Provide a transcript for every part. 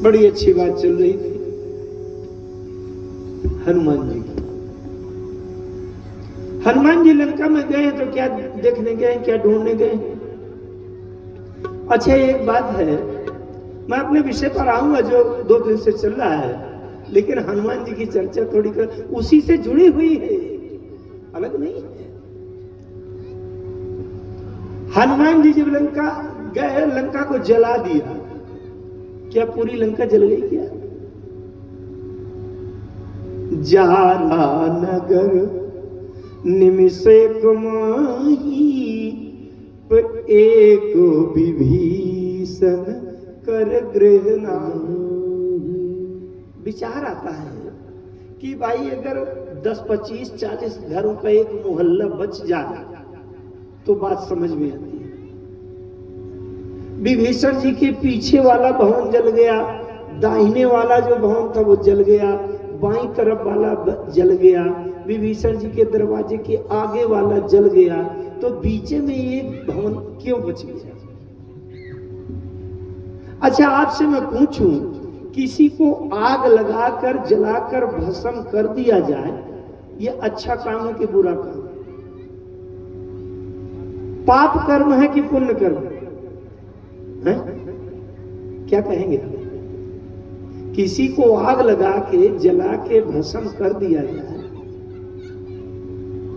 बड़ी अच्छी बात चल रही थी हनुमान जी की। हनुमान जी लंका में गए तो क्या देखने गए, क्या ढूंढने गए? अच्छा एक बात है, मैं अपने विषय पर आऊंगा जो 2 दिन से चल रहा है, लेकिन हनुमान जी की चर्चा थोड़ी कर, उसी से जुड़ी हुई है, अलग नहीं है। हनुमान जी जब लंका गए, लंका को जला दिया, क्या पूरी लंका जल गई क्या? जारा नगर निमिषे कुमाही, एक विभीषण कर गृह नाही। विचार आता है कि भाई अगर 10, 25, 40 घरों का एक मोहल्ला बच जाए तो बात समझ में आती है। विभीषण जी के पीछे वाला भवन जल गया, दाहिने वाला जो भवन था वो जल गया, बाईं तरफ वाला जल गया, विभीषण जी के दरवाजे के आगे वाला जल गया, तो बीच में एक भवन क्यों बच गया? अच्छा आपसे मैं पूछूं, किसी को आग लगाकर जलाकर भस्म कर दिया जाए, ये अच्छा काम है कि बुरा काम? पाप कर्म है कि पुण्य कर्म है? क्या कहेंगे? किसी को आग लगा के जला के भस्म कर दिया जाए,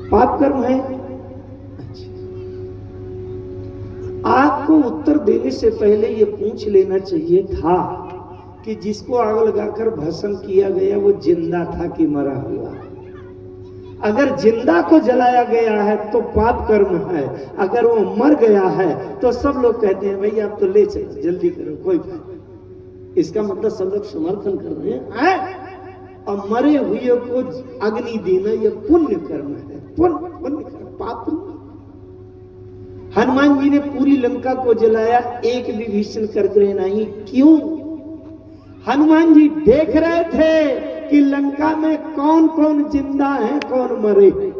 पाप कर्म है? अच्छा, आग को उत्तर देने से पहले ये पूछ लेना चाहिए था कि जिसको आग लगाकर भस्म किया गया वो जिंदा था कि मरा हुआ? अगर जिंदा को जलाया गया है तो पाप कर्म है, अगर वो मर गया है तो सब लोग कहते हैं भाई आप तो ले चलो, जल्दी करो, कोई बात नहीं। इसका मतलब सब लोग समर्थन कर रहे हैं। और मरे हुए को अग्नि देना यह पुण्य कर्म है, पुण्य कर्म, पाप नहीं। हनुमान जी ने पूरी लंका को जलाया, एक विभीषण कर गृह नहीं। क्यों? हनुमान जी देख रहे थे कि लंका में कौन कौन जिंदा है, कौन मरे हैं।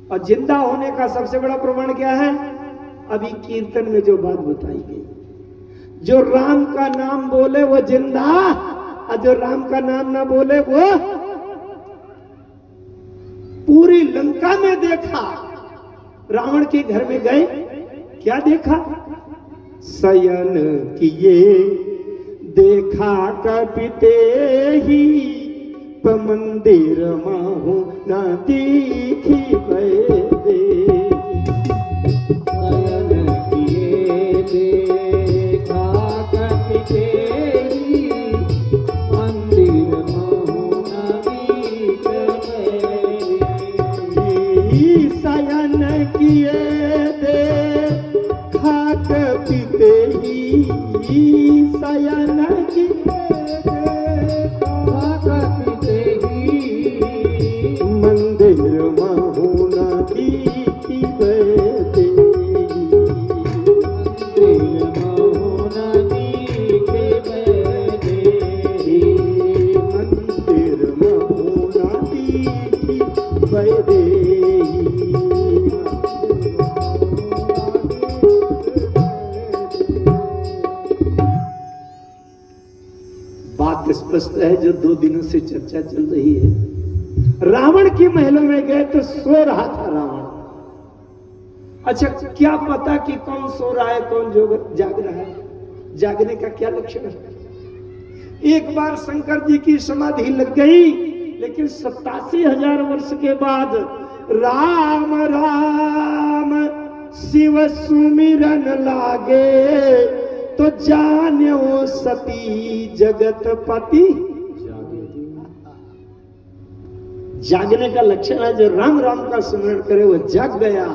और जिंदा होने का सबसे बड़ा प्रमाण क्या है? अभी कीर्तन में जो बात बताई गई, जो राम का नाम बोले वो जिंदा, और जो राम का नाम ना बोले वो। पूरी लंका में देखा, रावण के घर में गए, क्या देखा? शयन किए देखा कपिते ही, मंदिर माहू न दीखी बैदे। शयन किए देखा कपिते ही, मंदिर माहू न दीख बैदे। शयन किए देखा कपिते ही, शयन मंदिर महुना दीखी बैदे। मंदिर महुना दीखी बैदे। मंदिर महुना दीखी बैदे। स्पष्ट है जो 2 दिनों से चर्चा चल रही है। रावण के महलों में गए तो सो रहा था रावण। अच्छा क्या पता कि कौन सो रहा है कौन जाग रहा है? जागने का क्या लक्षण है? एक बार शंकर जी की समाधि लग गई, लेकिन 87,000 वर्ष के बाद राम राम शिव सुमिरन लागे, तो जान्यो सती जगतपति। जागने का लक्षण है, जो राम राम का स्मरण करे वो जाग गया,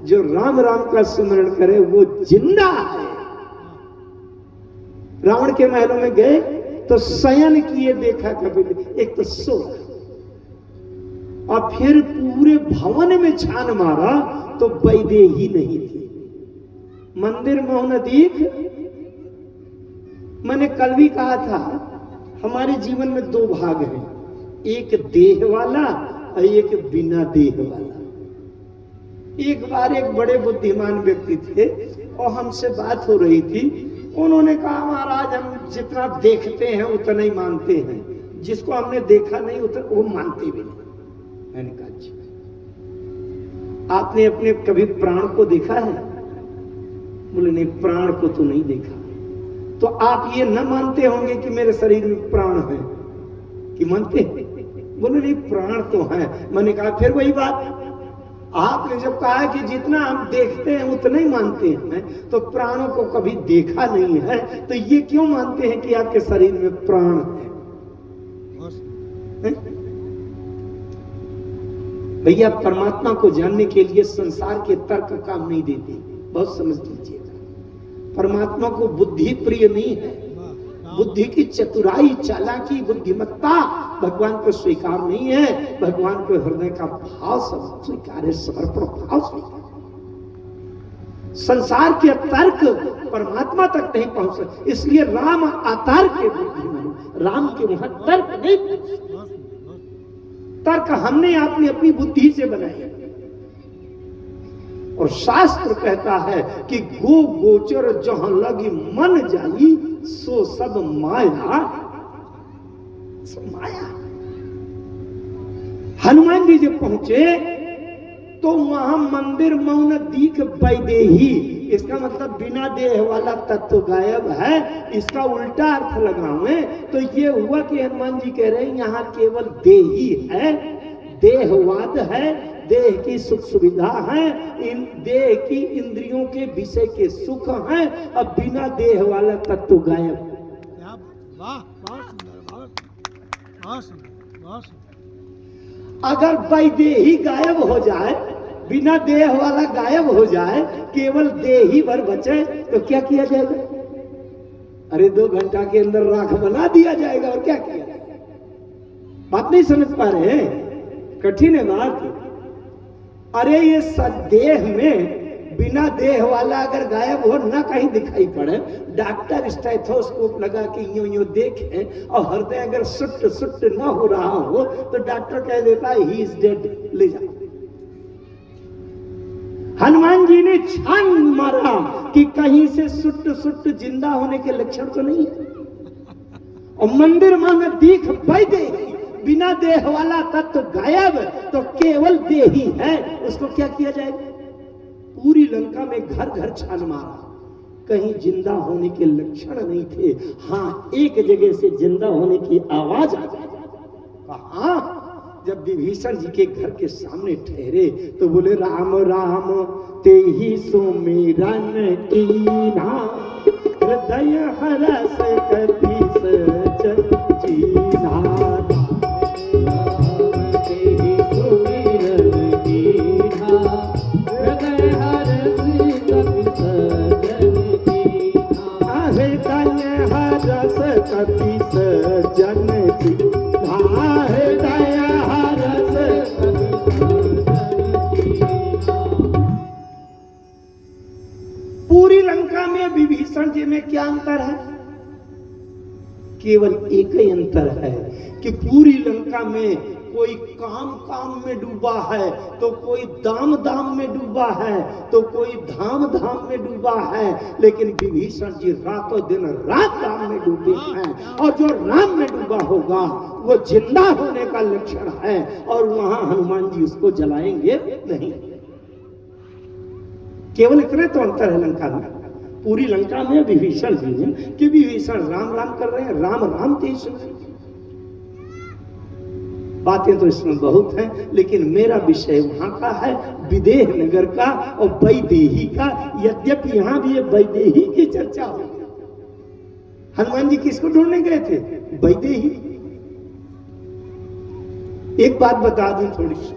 जो राम राम का स्मरण करे वो जिंदा है। रावण के महलों में गए तो शयन किए देखा कपिल, एक तो सो, और फिर पूरे भवन में छान मारा तो बैदे ही नहीं थी। मंदिर मोहन दीख, मैंने कल भी कहा था हमारे जीवन में 2 भाग हैं, एक देह वाला और एक बिना देह वाला। एक बार एक बड़े बुद्धिमान व्यक्ति थे और हमसे बात हो रही थी, उन्होंने कहा महाराज हम जितना देखते हैं उतना ही मानते हैं, जिसको हमने देखा नहीं उतना वो मानते भी नहीं। मैंने कहा जी आपने अपने कभी प्राण को देखा है? बोले नहीं प्राण को तो नहीं देखा। तो आप ये न मानते होंगे कि मेरे शरीर में प्राण है, कि मानते हैं? बोले नहीं प्राण तो है। मैंने कहा फिर वही बात, आपने जब कहा कि जितना हम देखते हैं उतना ही मानते हैं, तो प्राणों को कभी देखा नहीं है, तो ये क्यों मानते हैं कि आपके शरीर में प्राण है? भैया परमात्मा को जानने के लिए संसार के तर्क काम नहीं देते, बहुत समझ लीजिएगा। परमात्मा को बुद्धि प्रिय नहीं है, बुद्धि की चतुराई चालाकी बुद्धिमत्ता भगवान को स्वीकार नहीं है। भगवान को हृदय का भाव सब स्वीकार है, समर्पण भाव स्वीकार। संसार के तर्क परमात्मा तक नहीं पहुंच सकते, इसलिए राम अतर्क के बुद्धिमान, राम के वहां तर्क नहीं पहुंच। तर्क हमने अपनी बुद्धि से बनाई, और शास्त्र कहता है कि गो गोचर जहां लगी मन जाई सो सब माया, सब माया। हनुमान जी जब पहुंचे तो वहां मंदिर मौन दीख वैदेही, इसका मतलब बिना देह वाला तत्व गायब है। इसका उल्टा अर्थ लगाऊं तो ये हुआ कि हनुमान जी कह रहे हैं यहाँ केवल देही है, देहवाद है, देह की सुख सुविधा है, इन देह की इंद्रियों के विषय के सुख हैं, अब बिना देह वाला तत्व गायब। अगर वैदेही गायब हो जाए, बिना देह वाला गायब हो जाए, केवल देही भर बचे, तो क्या किया जाएगा? अरे 2 घंटा के अंदर राख बना दिया जाएगा, और क्या किया जाएगा? बात नहीं समझ पा रहे हैं, कठिन है बात। अरे ये देह में बिना देह वाला अगर गायब हो, ना कहीं दिखाई पड़े, डॉक्टर स्टेथोस्कोप लगा के यूं यूं देखे और हृदय अगर सुट सुट ना हो रहा हो तो डॉक्टर कह देता है ही इज डेड, ले जाओ। हनुमान जी ने छान मारा कि कहीं से सुट सुट जिंदा होने के लक्षण तो नहीं है, और मंदिर में दीख वैदे बिना देह वाला तत्व गायब, तो केवल देही है, उसको क्या किया जाएगा? पूरी लंका में घर घर छान मारा, कहीं जिंदा होने के लक्षण नहीं थे। हाँ एक जगह से जिंदा होने की आवाज आ गई। कहा जब विभीषण जी के घर के सामने ठहरे तो बोले राम राम ते ही सुमिरन कीना, हृदय हरस कपि सजन जीना। कपि सजन पूरी लंका में विभीषण जी में क्या अंतर है? केवल एक ही अंतर है कि पूरी लंका में कोई काम काम में डूबा है, तो कोई दाम दाम में डूबा है, तो कोई धाम धाम में डूबा है, लेकिन विभीषण जी रातों दिन रात राम में डूबे हैं। और जो राम में डूबा होगा वो जिंदा होने का लक्षण है, और वहां हनुमान जी उसको जलाएंगे नहीं। केवल इतने तो अंतर है लंका में। पूरी लंका में विभीषण जी हैं कि विभीषण राम राम कर रहे हैं, राम राम तेज। बातें तो इसमें बहुत हैं, लेकिन मेरा विषय वहां का है, विदेह नगर का और वैदेही का। यद्यपि यहां भी वैदेही की चर्चा हो। हनुमान जी किसको ढूंढने गए थे? वैदेही। एक बात बता दूं थोड़ी सी,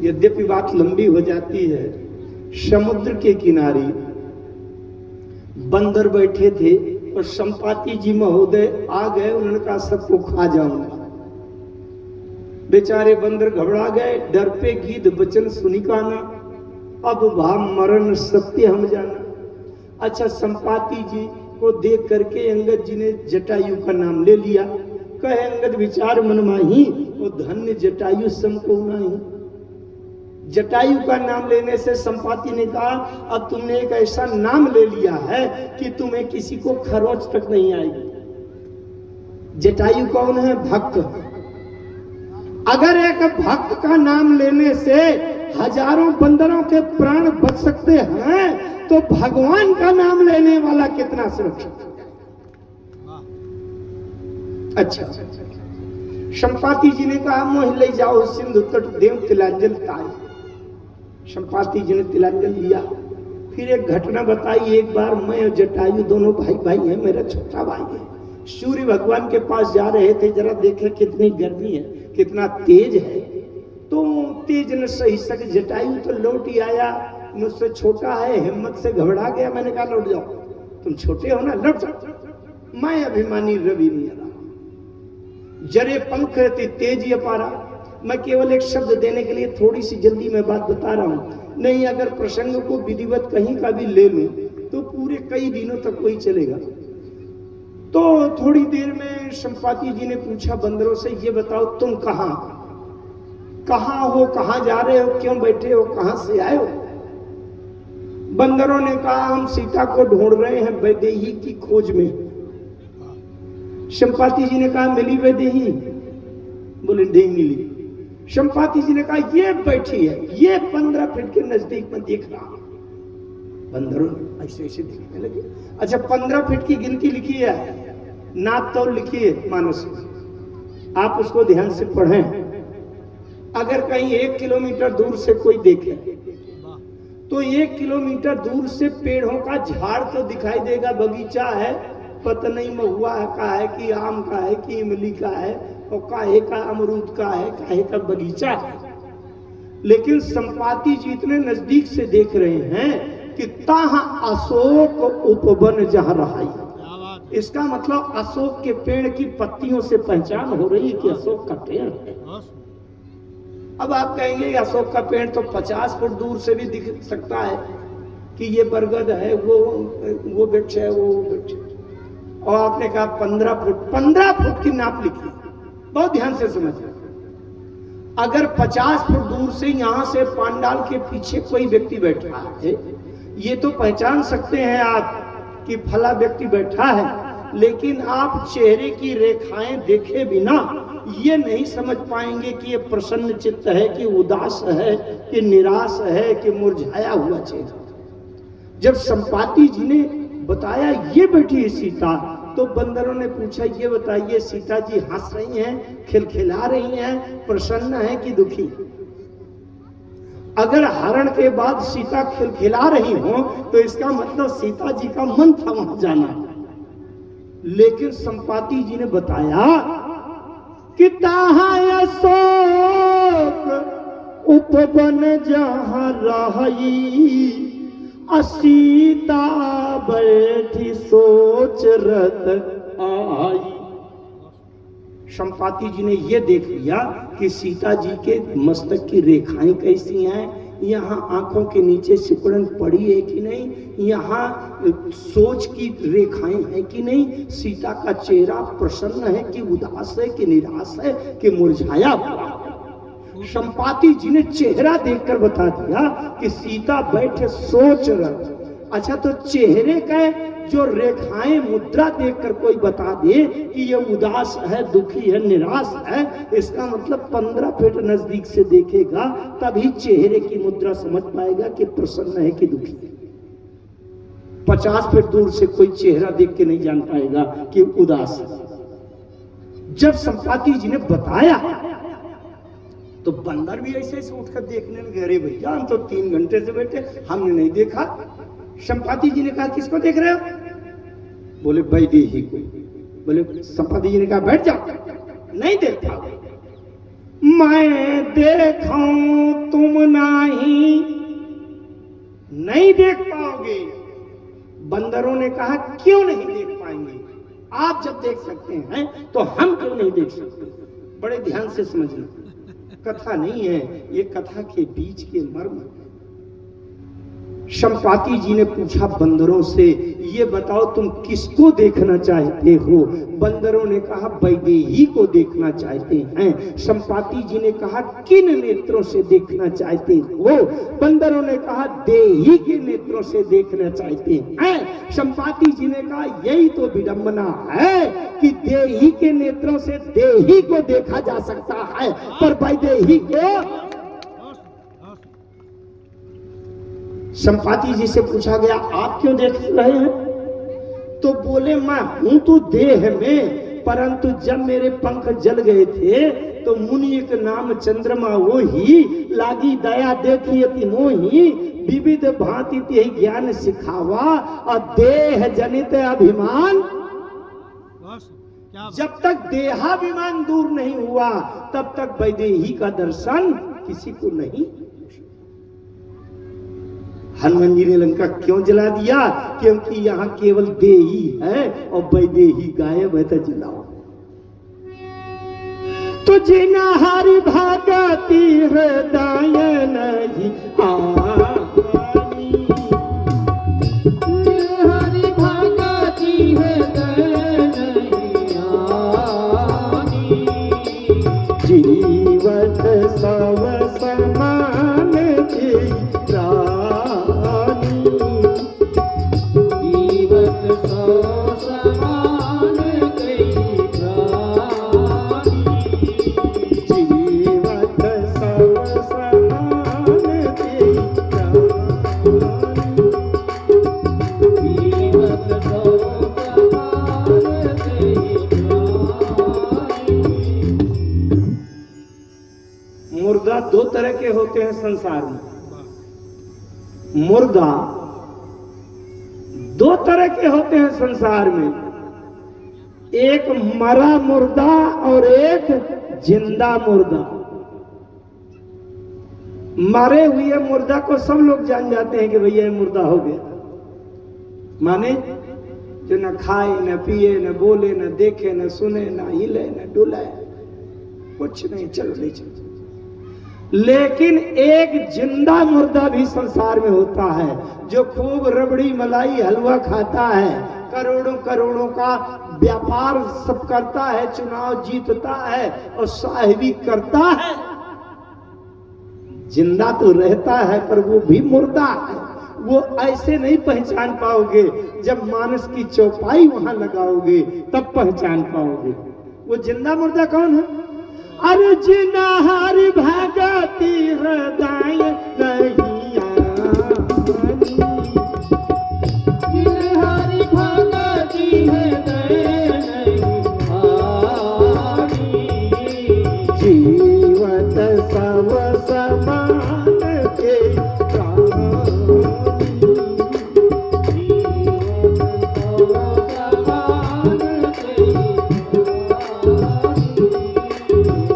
यद्यपि बात लंबी हो जाती है। समुद्र के किनारे बंदर बैठे थे और संपाति जी महोदय आ गए, उन्होंने कहा सबको खा जाऊंगा। बेचारे बंदर घबरा गए, डर पे गीत वचन सुनी काना, अब भाव मरण सत्य हम जाना। अच्छा संपाति जी को देख करके अंगद जी ने जटायु का नाम ले लिया। कहे अंगद विचार मन माही, वो धन्य जटायु सम को नहीं। जटायु का नाम लेने से संपाति ने कहा अब तुमने एक ऐसा नाम ले लिया है कि तुम्हें किसी को खरोच तक नहीं आएगी। जटायु कौन है? भक्त। अगर एक भक्त का नाम लेने से हजारों बंदरों के प्राण बच सकते हैं तो भगवान का नाम लेने वाला कितना सुरक्षित है। अच्छा, संपाति जी ने कहा मोह ले जाओ सिंधु तट देव तिलांजल ताई। संपाति जी ने तिलांजल लिया। फिर एक घटना बताई। एक बार मैं और जटायु दोनों भाई भाई हैं, मेरा छोटा भाई है। सूर्य भगवान के पास जा रहे थे, जरा देखे कितनी गर्मी है, कितना तेज है। तो तेज न सही सके, जटायु तो लौट ही आया, मुझसे छोटा है, हिम्मत से घबरा गया। मैंने कहा लौट जाओ, तुम छोटे हो ना, लौट जाओ। मैं अभिमानी रवि नहीं आ रहा, जरे पंख रहती तेज ये पारा। मैं केवल एक शब्द देने के लिए थोड़ी सी जल्दी में बात बता रहा हूं, नहीं अगर प्रसंग को विधिवत कहीं का भी ले लूं तो पूरे कई दिनों तक वही चलेगा। तो थोड़ी देर में संपाति जी ने पूछा बंदरों से, ये बताओ तुम कहां हो, कहां जा रहे हो, क्यों बैठे हो, कहां से आए हो? बंदरों ने कहा हम सीता को ढूंढ रहे हैं वैदेही की खोज में। संपाति जी ने कहा मिली वैदेही? बोले नहीं मिली। संपाति जी ने कहा ये बैठी है, ये 15 फीट के नजदीक में देख रहा हूं। बंदरों ने ऐसे ऐसे देखने लगे। अच्छा, 15 फीट की गिनती लिखी है, नाप तौल लिखी है मानस, आप उसको ध्यान से पढ़ें। अगर कहीं 1 किलोमीटर दूर से कोई देखे तो 1 किलोमीटर दूर से पेड़ों का झाड़ तो दिखाई देगा, बगीचा है, पता नहीं महुआ का है कि आम का है कि इमली का है, और काहे का अमरूद का है, काहे का बगीचा है। लेकिन संपाति जी इतने नजदीक से देख रहे हैं कि ताहा अशोक उपवन जहां रहाई। इसका मतलब अशोक के पेड़ की पत्तियों से पहचान हो रही है कि अशोक का पेड़ है। अब आप कहेंगे अशोक का पेड़ तो 50 फुट दूर से भी दिख सकता है कि ये बरगद है, वो वृक्ष है, वो वृक्ष है। और आपने कहा 15 फुट की नाप लिखी। बहुत ध्यान से समझिए, अगर 50 फुट दूर से यहां से पांडाल के पीछे कोई व्यक्ति बैठा है, ये तो पहचान सकते हैं आप कि फला व्यक्ति बैठा है, लेकिन आप चेहरे की रेखाएं देखे बिना ये नहीं समझ पाएंगे कि ये प्रसन्न चित्त है कि उदास है कि निराश है कि मुरझाया हुआ चेहरा। जब संपाति जी ने बताया ये बैठी है सीता, तो बंदरों ने पूछा ये बताइए सीता जी हंस रही हैं, खिलखिला रही हैं, प्रसन्न है कि दुखी? अगर हरण के बाद सीता खिलखिला रही हो तो इसका मतलब सीता जी का मन था वहां जाना। लेकिन संपाति जी ने बताया कि ताहा अशोक उपवन जहां रही, सीता बैठी सोच रत आई। संपाति जी ने यह देख लिया कि सीता जी के मस्तक की रेखाएं कैसी हैं, यहाँ आंखों के नीचे सिकुड़न पड़ी है कि नहीं, यहाँ सोच की रेखाएं हैं कि नहीं, सीता का चेहरा प्रसन्न है कि उदास है कि निराश है कि मुरझाया हुआ है। संपाति जी ने चेहरा देखकर बता दिया कि सीता बैठे सोच रही। अच्छा, तो चेहरे का जो रेखाएं मुद्रा देखकर कोई बता दे कि ये उदास है, दुखी है, निराश है, इसका मतलब 15 फीट नजदीक से देखेगा तभी चेहरे की मुद्रा समझ पाएगा कि प्रसन्न है कि दुखी है। 50 फीट दूर से कोई चेहरा देख के नहीं जान पाएगा कि उदास है। जब संपाति जी ने बताया तो बंदर भी ऐसे ऐसे उठकर देखने लगे, अरे भैया हम तो 3 घंटे से बैठे, हमने नहीं देखा। संपाति जी ने कहा किसको देख रहे हो? बोले वैदेही को। बोले संपाति जी ने कहा बैठ जाओ, नहीं देख पाओगे। मैं देखूं तुम नहीं देख पाओगे। बंदरों ने कहा क्यों नहीं देख पाएंगे? आप जब देख सकते हैं तो हम क्यों नहीं देख सकते? बड़े ध्यान से समझना, कथा नहीं है ये, कथा के बीच के मर्म है। संपाति जी ने पूछा बंदरों से, ये बताओ तुम किसको देखना चाहते हो? बंदरों ने कहा वैदेही को देखना चाहते हैं। संपाति जी ने कहा किन नेत्रों से देखना चाहते हो? बंदरों ने कहा देही के नेत्रों से देखना चाहते हैं। संपाति जी ने कहा यही तो विडंबना है कि देही के नेत्रों से देही को देखा जा सकता है, पर वैदेही को। संपाति जी से पूछा गया आप क्यों देख रहे हैं? तो बोले मैं हूं तो देह में, परंतु जब मेरे पंख जल गए थे तो मुनि एक नाम चंद्रमा वो ही लागी दया देखिए मोही विविध भांति ते ज्ञान सिखावा और देह जनित अभिमान। जब तक देहाभिमान दूर नहीं हुआ तब तक वैदेही का दर्शन किसी को नहीं। हनुमान जी ने लंका क्यों जला दिया? क्योंकि यहाँ केवल देही है और वैदेही गायब है, तो जलाओ। तो जिना हरि भागति हृदय नहीं आनी, हरि भागति हृदय नहीं आनी, जीवत सब समान मुर्दा दो तरह के होते हैं संसार में। मुर्दा दो तरह के होते हैं संसार में, एक मरा मुर्दा और एक जिंदा मुर्दा। मरे हुए मुर्दा को सब लोग जान जाते हैं कि भैया मुर्दा हो गया, माने जो न खाए न पिए न बोले न देखे न सुने न हिले न डुलाए, कुछ नहीं, चलो ले चलो। लेकिन एक जिंदा मुर्दा भी संसार में होता है जो खूब रबड़ी मलाई हलवा खाता है, करोड़ों करोड़ों का व्यापार सब करता है, चुनाव जीतता है और साहिबी करता है। जिंदा तो रहता है पर वो भी मुर्दा है। वो ऐसे नहीं पहचान पाओगे, जब मानस की चौपाई वहां लगाओगे तब पहचान पाओगे। वो जिंदा मुर्दा कौन है? अरे जिना हरि भागति हृदय नहीं आनी, हरि भागति हृदय नहीं आनी, जीवत सब समान के प्राणी,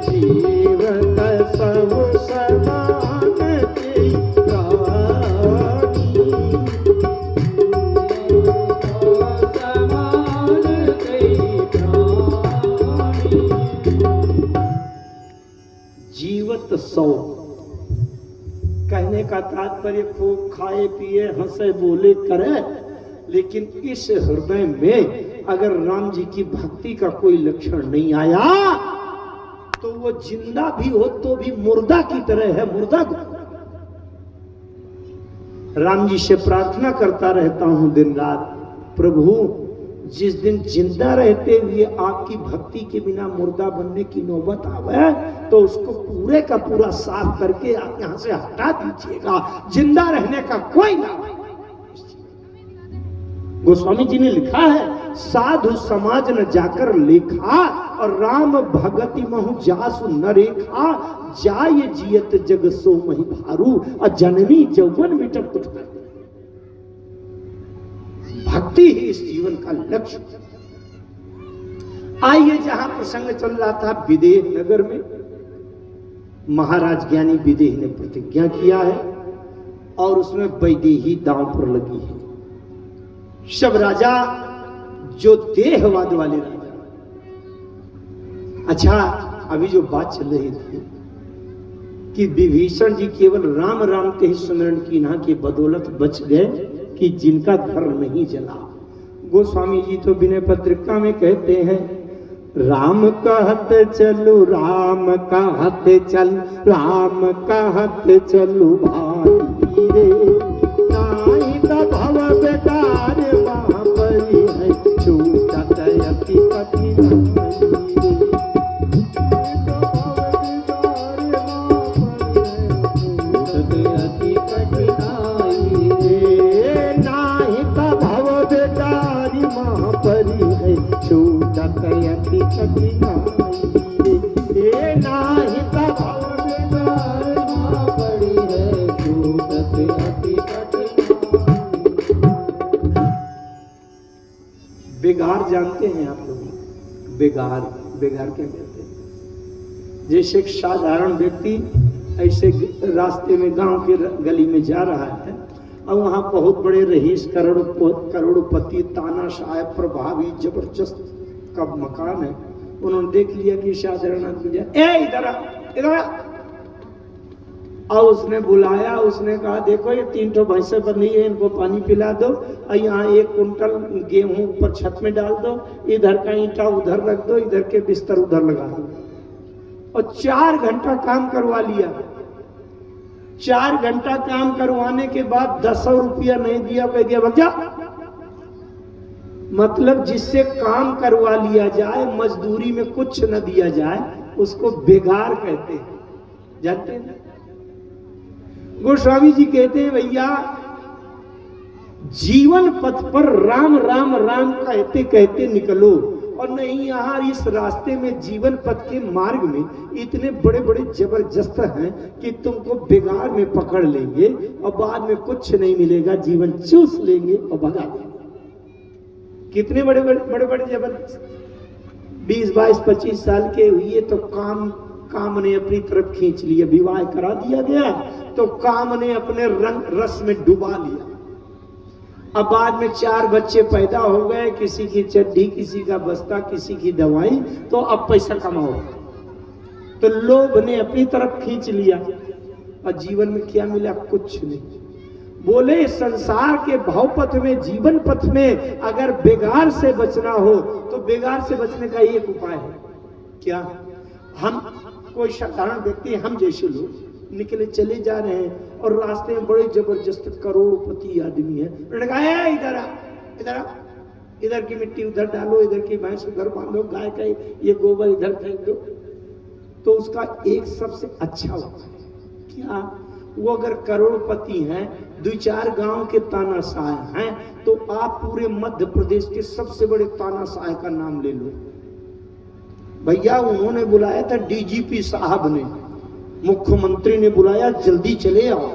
जीवत सब समान के प्राणी, जीवत सौ कहने का तात्पर्य खूब खाए पिए हंसे बोले करे, लेकिन इस हृदय में अगर राम जी की भक्ति का कोई लक्षण नहीं आया तो वो जिंदा भी हो तो भी मुर्दा की तरह है। मुर्दा को राम जी से प्रार्थना करता रहता हूं दिन रात, प्रभु जिस दिन जिंदा रहते हुए आपकी भक्ति के बिना मुर्दा बनने की नौबत आवे तो उसको पूरे का पूरा साफ करके आप यहां से हटा दीजिएगा, जिंदा रहने का कोई नाम नहीं। गोस्वामी जी ने लिखा है, साधु समाज न जाकर लेखा और राम भगति महु जासु न रेखा, जाय जियत जग सो मही भारू और जननी जौवन मिटत कुछ। भक्ति ही इस जीवन का लक्ष्य। आइए जहां प्रसंग चल रहा था विदेह नगर में, महाराज ज्ञानी विदेह ने प्रतिज्ञा किया है और उसमें वैदेही दांव पर लगी है। सब राजा जो देहवाद वाले राजा। अच्छा, अभी जो बात चल रही थी कि विभीषण जी केवल राम राम के ही स्मरण की ना के बदौलत बच गए कि जिनका घर नहीं जला। गोस्वामी जी तो विनय पत्रिका में कहते हैं, राम कहत चलू राम कहत चल, राम कहत चलू भाई रे, नाई त भव बेकार वहाँ परी है, छूटत अति कठिनाई रे, नाई त भव बेकारी वहाँ परी है, छूटत अति कठिनाई रे, नाई त भव बेकार वहाँ परी है, छूटत अति कठिनाई। बेगार जानते हैं आप लोग? बेगार, बेगार क्या कहते हैं? जैसे एक साधारण व्यक्ति ऐसे रास्ते में गांव के गली में जा रहा है और वहां बहुत बड़े रईस करोड़पति तानाशाह प्रभावी जबरदस्त का मकान है। उन्होंने देख लिया कि साधारण आदमी जाए, ए इधर आ, इधर आ। और उसने बुलाया, उसने कहा देखो ये 3 ठो भैंसे बंधी है, इनको पानी पिला दो और यहाँ 1 कुंटल गेहूं ऊपर छत में डाल दो, इधर का ईंटा उधर रख दो, इधर के बिस्तर उधर लगा दो। और 4 घंटा काम करवा लिया। 4 घंटा काम करवाने के बाद 10 रुपया नहीं दिया, कह दिया भग जा। मतलब जिससे काम करवा लिया जाए, मजदूरी में कुछ न दिया जाए, उसको बेगार कहते हैं। जानते हैं? गोस्वामी जी कहते हैं भैया जीवन पथ पर राम राम राम कहते कहते निकलो, और नहीं यहाँ इस रास्ते में जीवन पथ के मार्ग में इतने बड़े बड़े जबरदस्त हैं कि तुमको बेगार में पकड़ लेंगे और बाद में कुछ नहीं मिलेगा, जीवन चूस लेंगे और भगा देंगे। कितने बड़े बड़े जबरदस्त 20, 22, 25 साल के हुए तो काम ने अपनी तरफ खींच लिया, विवाह करा दिया गया तो काम ने अपने रंग रस में डुबा लिया। अब बाद में 4 बच्चे पैदा हो गए, किसी की चड्डी, किसी का बस्ता, किसी की दवाई, तो अब पैसा कमाओ, तो लोभ ने अपनी तरफ खींच लिया और जीवन में क्या मिला? कुछ नहीं। बोले संसार के भावपथ में, जीवन पथ में अगर बेगार से बचना हो तो बेगार से बचने का एक उपाय है। क्या? हम कोई साधारण व्यक्ति, हम जैसे लोग निकले चले जा रहे हैं और रास्ते में बड़े जबरदस्त करोड़पति आदमी है, उन्होंने कहा इधर आ, इधर आ, इधर की मिट्टी उधर डालो, इधर की भैंस उधर बांधो, गाय का ये गोबर इधर फेंक दो। तो उसका एक सबसे अच्छा उपाय क्या? वो अगर करोड़पति हैं, 2-4 गांव के तानाशाह हैं, तो आप पूरे मध्य प्रदेश के सबसे बड़े तानाशाह का नाम ले लो। भैया उन्होंने बुलाया था, डीजीपी साहब ने, मुख्यमंत्री ने बुलाया, जल्दी चले आओ,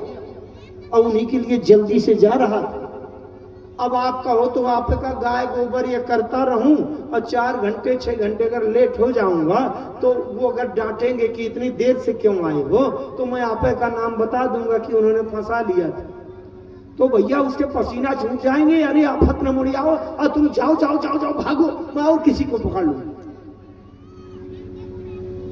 और उन्हीं के लिए जल्दी से जा रहा था। अब आप कहो तो आपका गाय गोबर ये करता रहूं और 4 घंटे 6 घंटे अगर लेट हो जाऊंगा तो वो अगर डांटेंगे कि इतनी देर से क्यों आए हो, तो मैं आपे का नाम बता दूंगा कि उन्होंने फंसा लिया था। तो भैया उसके पसीना छूट जाएंगे, अरे आफत न मुड़ियाओ और तुम जाओ जाओ जाओ जाओ भागो, मैं और किसी को पकड़ लूंगा।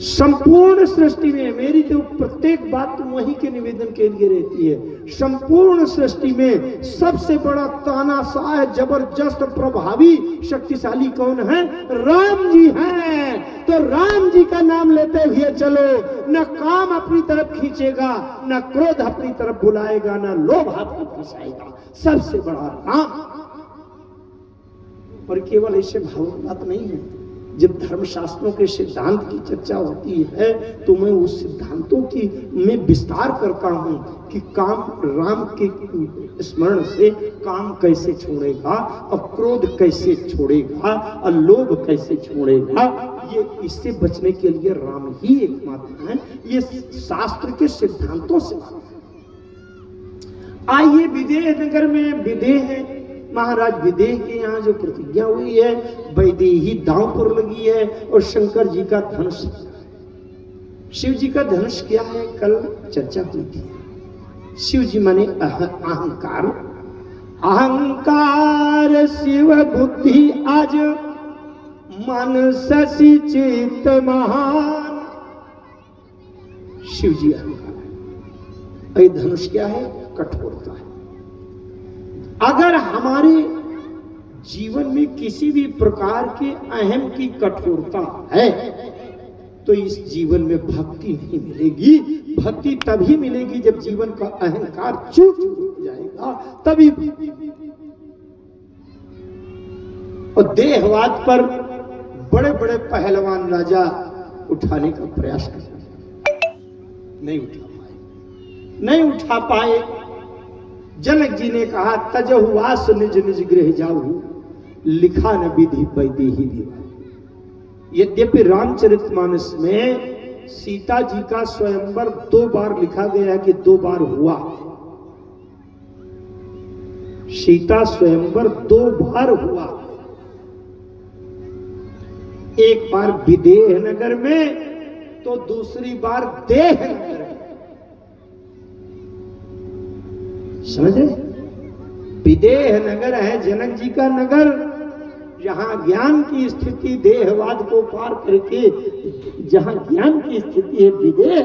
संपूर्ण सृष्टि में मेरी जो प्रत्येक बात तो वही के निवेदन के लिए रहती है। संपूर्ण सृष्टि में सबसे बड़ा तानाशाह, जबरदस्त, प्रभावी, शक्तिशाली कौन है? राम जी हैं। तो राम जी का नाम लेते हुए चलो, न काम अपनी तरफ खींचेगा, न क्रोध अपनी तरफ बुलाएगा, न लोभ आपको फंसाएगा। सबसे बड़ा राम। और केवल ऐसे भावुक बात नहीं है, जब धर्मशास्त्रों के सिद्धांत की चर्चा होती है तो मैं उस सिद्धांतों की मैं विस्तार करता हूं कि काम राम के स्मरण से काम कैसे छोड़ेगा और क्रोध कैसे छोड़ेगा और लोभ कैसे छोड़ेगा। ये इससे बचने के लिए राम ही एकमात्र है। ये शास्त्र के सिद्धांतों से। आइए विदेह नगर में विदेह है, महाराज विदेह के यहाँ जो प्रतिज्ञा हुई है, वैदेही दांव पर लगी है और शंकर जी का धनुष। शिव जी का धनुष क्या है? कल चर्चा हुई थी। शिव जी माने अहंकार, अहंकार शिव बुद्धि आज मन शशि चित्त महान। शिव जी अहंकार। ये धनुष क्या है? कठोरता है। अगर हमारे जीवन में किसी भी प्रकार के अहम की कठोरता है तो इस जीवन में भक्ति नहीं मिलेगी। भक्ति तभी मिलेगी जब जीवन का अहंकार चूर चूर हो जाएगा, तभी। और देहवाद पर बड़े बड़े पहलवान राजा उठाने का प्रयास कर, नहीं उठा पाए। जनक जी ने कहा, तजहुआस निज निज गृह जाऊ, लिखा न विधि वैदेही विवाह। यद्यपि रामचरितमानस में सीता जी का स्वयंवर 2 बार लिखा गया है कि 2 बार हुआ। सीता स्वयंवर 2 बार हुआ, एक बार विदेह नगर में तो दूसरी बार देह नगर में। समझ रहे? विदेह नगर है जनक जी का नगर, जहां ज्ञान की स्थिति देहवाद को पार करके जहां ज्ञान की स्थिति है विदेह।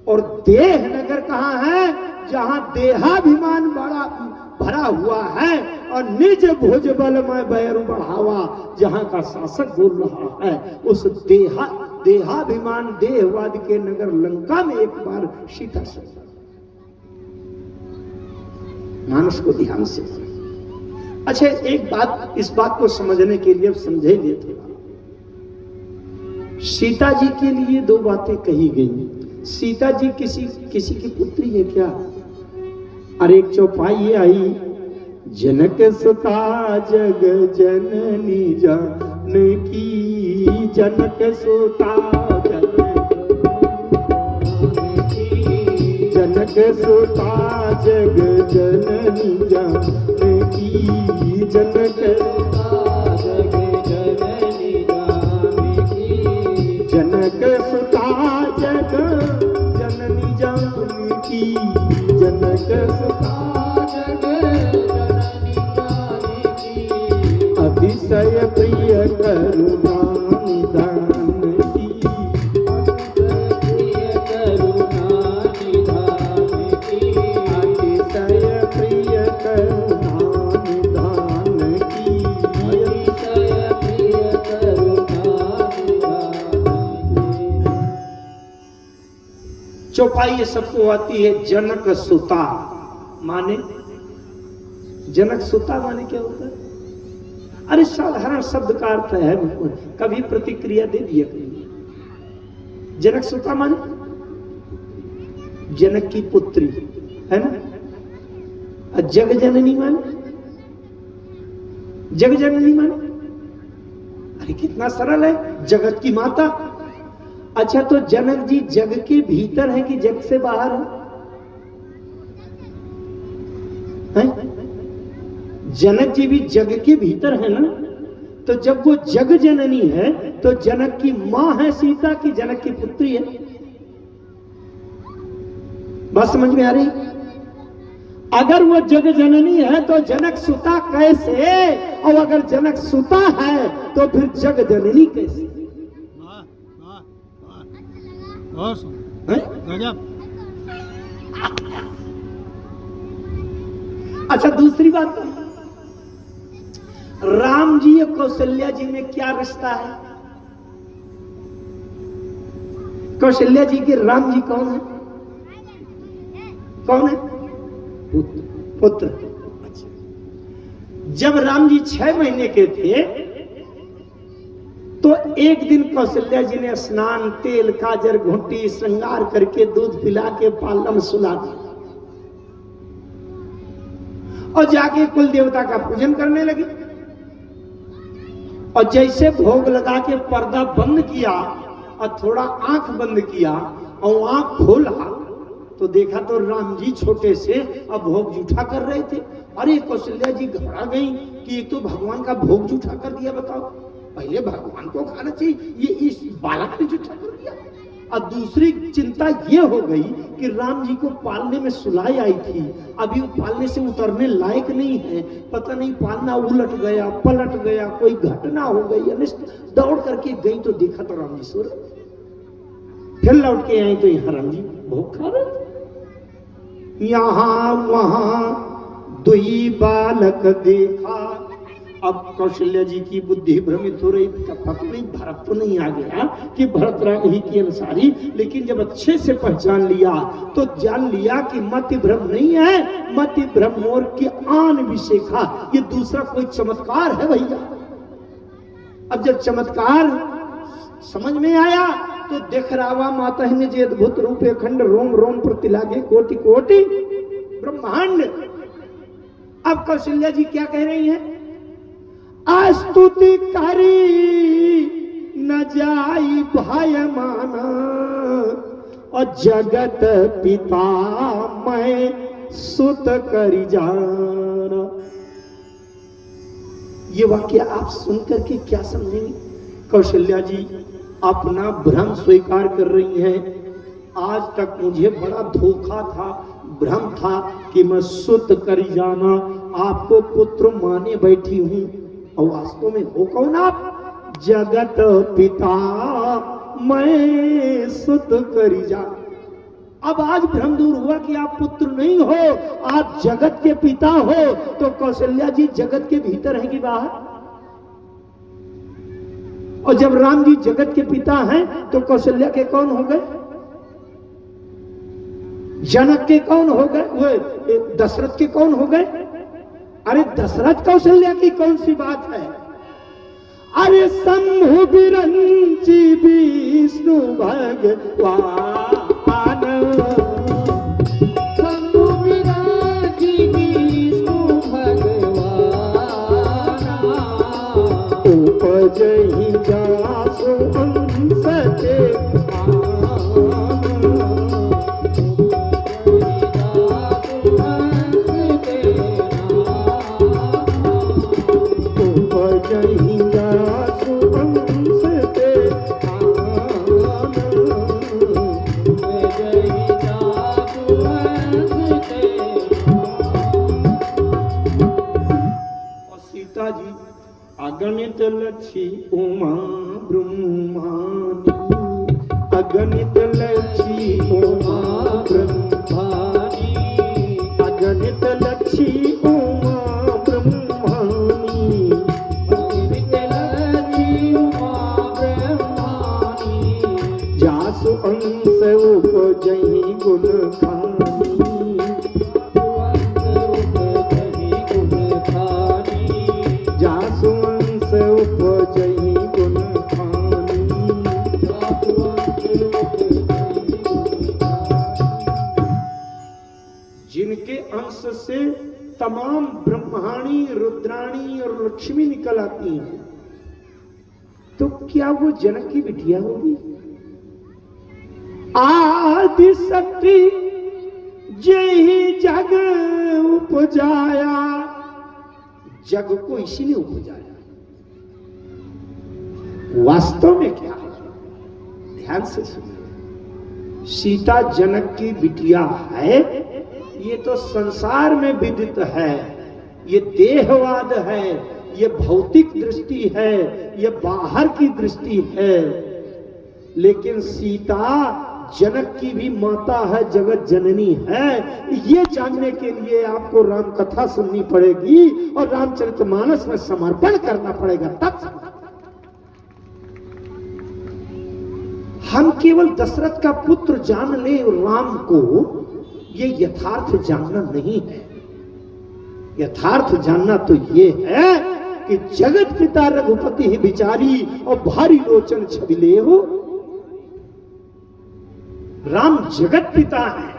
और देह नगर कहां है? जहां देहाभिमान बड़ा भरा हुआ है और निज भुजबल में बैरु बढ़ावा, जहां का शासक बोल रहा है। उस देहाभिमान देहवाद के नगर लंका में एक बार सीता से मानस को ध्यान से। अच्छा, एक बात, इस बात को समझने के लिए अब समझेंगे थोड़ा। सीता जी के लिए 2 बातें कही गई। सीता जी किसी की पुत्री है क्या? अरे एक चौपाई ये आई, जनक सुता जग जननी जानकी, जनक सुता जनक सुता जग जननी जानकी, जनक सुता जग जननी जानकी, जनक सुता जग जननी जानकी, जनक सुता जग जननी जानकी, अतिशय प्रिय करुणा निधान की, अतिशय प्रिय करुणा निधान की, अतिशय प्रिय करुणा निधान की, अतिशय प्रिय करुणा निधान की। चौपाई ये सबको आती है। जनक सुता माने, जनक सुता माने क्या होता है? अरे साधारण शब्द का अर्थ है, कभी प्रतिक्रिया दे दिया करिए। जनक सुता माने जनक की पुत्री है ना। और जग जननी माने, जग जननी माने, अरे कितना सरल है, जगत की माता। अच्छा, तो जनक जी जग के भीतर है कि जग से बाहर है? जनक जी भी जग के भीतर है ना। तो जब वो जग जननी है तो जनक की मां है सीता की जनक की पुत्री है? बात समझ में आ रही? अगर वो जग जननी है तो जनक सुता कैसे? और अगर जनक सुता है तो फिर जग जननी कैसे? गजब। अच्छा, दूसरी बात, राम जी और कौशल्या जी में क्या रिश्ता है? कौशल्या जी के राम जी कौन है? कौन है? पुत्र। अच्छा, जब राम जी 6 महीने के थे तो एक दिन कौशल्या जी ने स्नान, तेल, काजर, घुंटी, श्रृंगार करके दूध पिला के पालना में सुला दिया और जाके कुल देवता का पूजन करने लगी। और जैसे भोग लगा के पर्दा बंद किया और थोड़ा आंख बंद किया और आंख खोला तो देखा तो राम जी छोटे से अब भोग जूठा कर रहे थे। अरे कौशल्या जी घबरा गई कि एक तो भगवान का भोग जूठा कर दिया, बताओ, पहले भगवान को खाना चाहिए, ये इस बालक ने जूठा कर दिया। और दूसरी चिंता ये हो गई कि राम जी को पालने में सुलाई आई थी, अभी वो पालने से उतरने लायक नहीं है, पता नहीं पालना उलट गया, पलट गया, कोई घटना हो गई, अनिष्ट। दौड़ करके गई तो देखा तो राम जी सो रहे। फिर लौट के आई तो यहाँ राम जी भूखा यहाँ वहां दुई बालक देखा। अब कौशल्या जी की बुद्धि भ्रमित हो रही, पता नहीं भरत तो नहीं आ गया कि भरत राम ही की अनुसारी, लेकिन जब अच्छे से पहचान लिया तो जान लिया कि मति भ्रम नहीं है, मति भ्रम मोर की आन विशेखा, ये दूसरा कोई चमत्कार है भैया। अब जब चमत्कार समझ में आया तो देख रावा माता ही जे अद्भुत रूप अखंड रोम रोम प्रति लागे कोटि कोटि ब्रह्मांड। अब कौशल्या जी क्या कह रही हैं? स्तुति करी न जाई भय माना और जगत पिता मैं सुत करी जाना। ये वाक्य आप सुनकर के क्या समझेंगे? कौशल्या जी अपना भ्रम स्वीकार कर रही हैं। आज तक मुझे बड़ा धोखा था, भ्रम था कि मैं सुत करी जाना, आपको पुत्र माने बैठी हूं, और वास्तव में हो कौन आप? जगत पिता मैं सुत करी जा। अब आज भ्रम दूर हुआ कि आप पुत्र नहीं हो, आप जगत के पिता हो। तो कौशल्या जी जगत के भीतर है कि बाहर? और जब राम जी जगत के पिता हैं तो कौशल्या के कौन हो गए? जनक के कौन हो गए? वो दशरथ के कौन हो गए? अरे दशरथ कौशल्या की कौन सी बात है? अरे शंभु बिरंची विष्णु भगवान, शंभु बिरंची विष्णु भगवान, उपजहि जासु अंश के अगणित लक्ष्मी उमा ब्रह्मानी, अगणित लक्ष्मी उमा ब्रह्मानी, अगणित लक्ष्मी उमा ब्रह्मानी, अगणित लक्ष्मी उमा ब्रह्मानी, जासु अंश उपजहि गुण खानी, जासु अंश उपजहि गुण खानी। जिनके अंश से तमाम ब्रह्माणी, रुद्राणी और लक्ष्मी निकल आती हैं, तो क्या वो जनक की बिटिया होगी? आदि शक्ति जेहि जग उपजाया, जग को इसी ने उपजाया। वास्तव में क्या है? ध्यान से सुनिए। सीता जनक की बिटिया है, ये तो संसार में विदित है, ये देहवाद है, ये भौतिक दृष्टि है, ये बाहर की दृष्टि है। लेकिन सीता जनक की भी माता है, जगत जननी है, ये जानने के लिए आपको राम कथा सुननी पड़ेगी और रामचरितमानस में समर्पण करना पड़ेगा, तब हम केवल दशरथ का पुत्र जान ले राम को, ये यथार्थ जानना नहीं है। यथार्थ जानना तो ये है कि जगत पिता रघुपति ही बिचारी और भारी लोचन छबिले हो। राम जगत पिता है।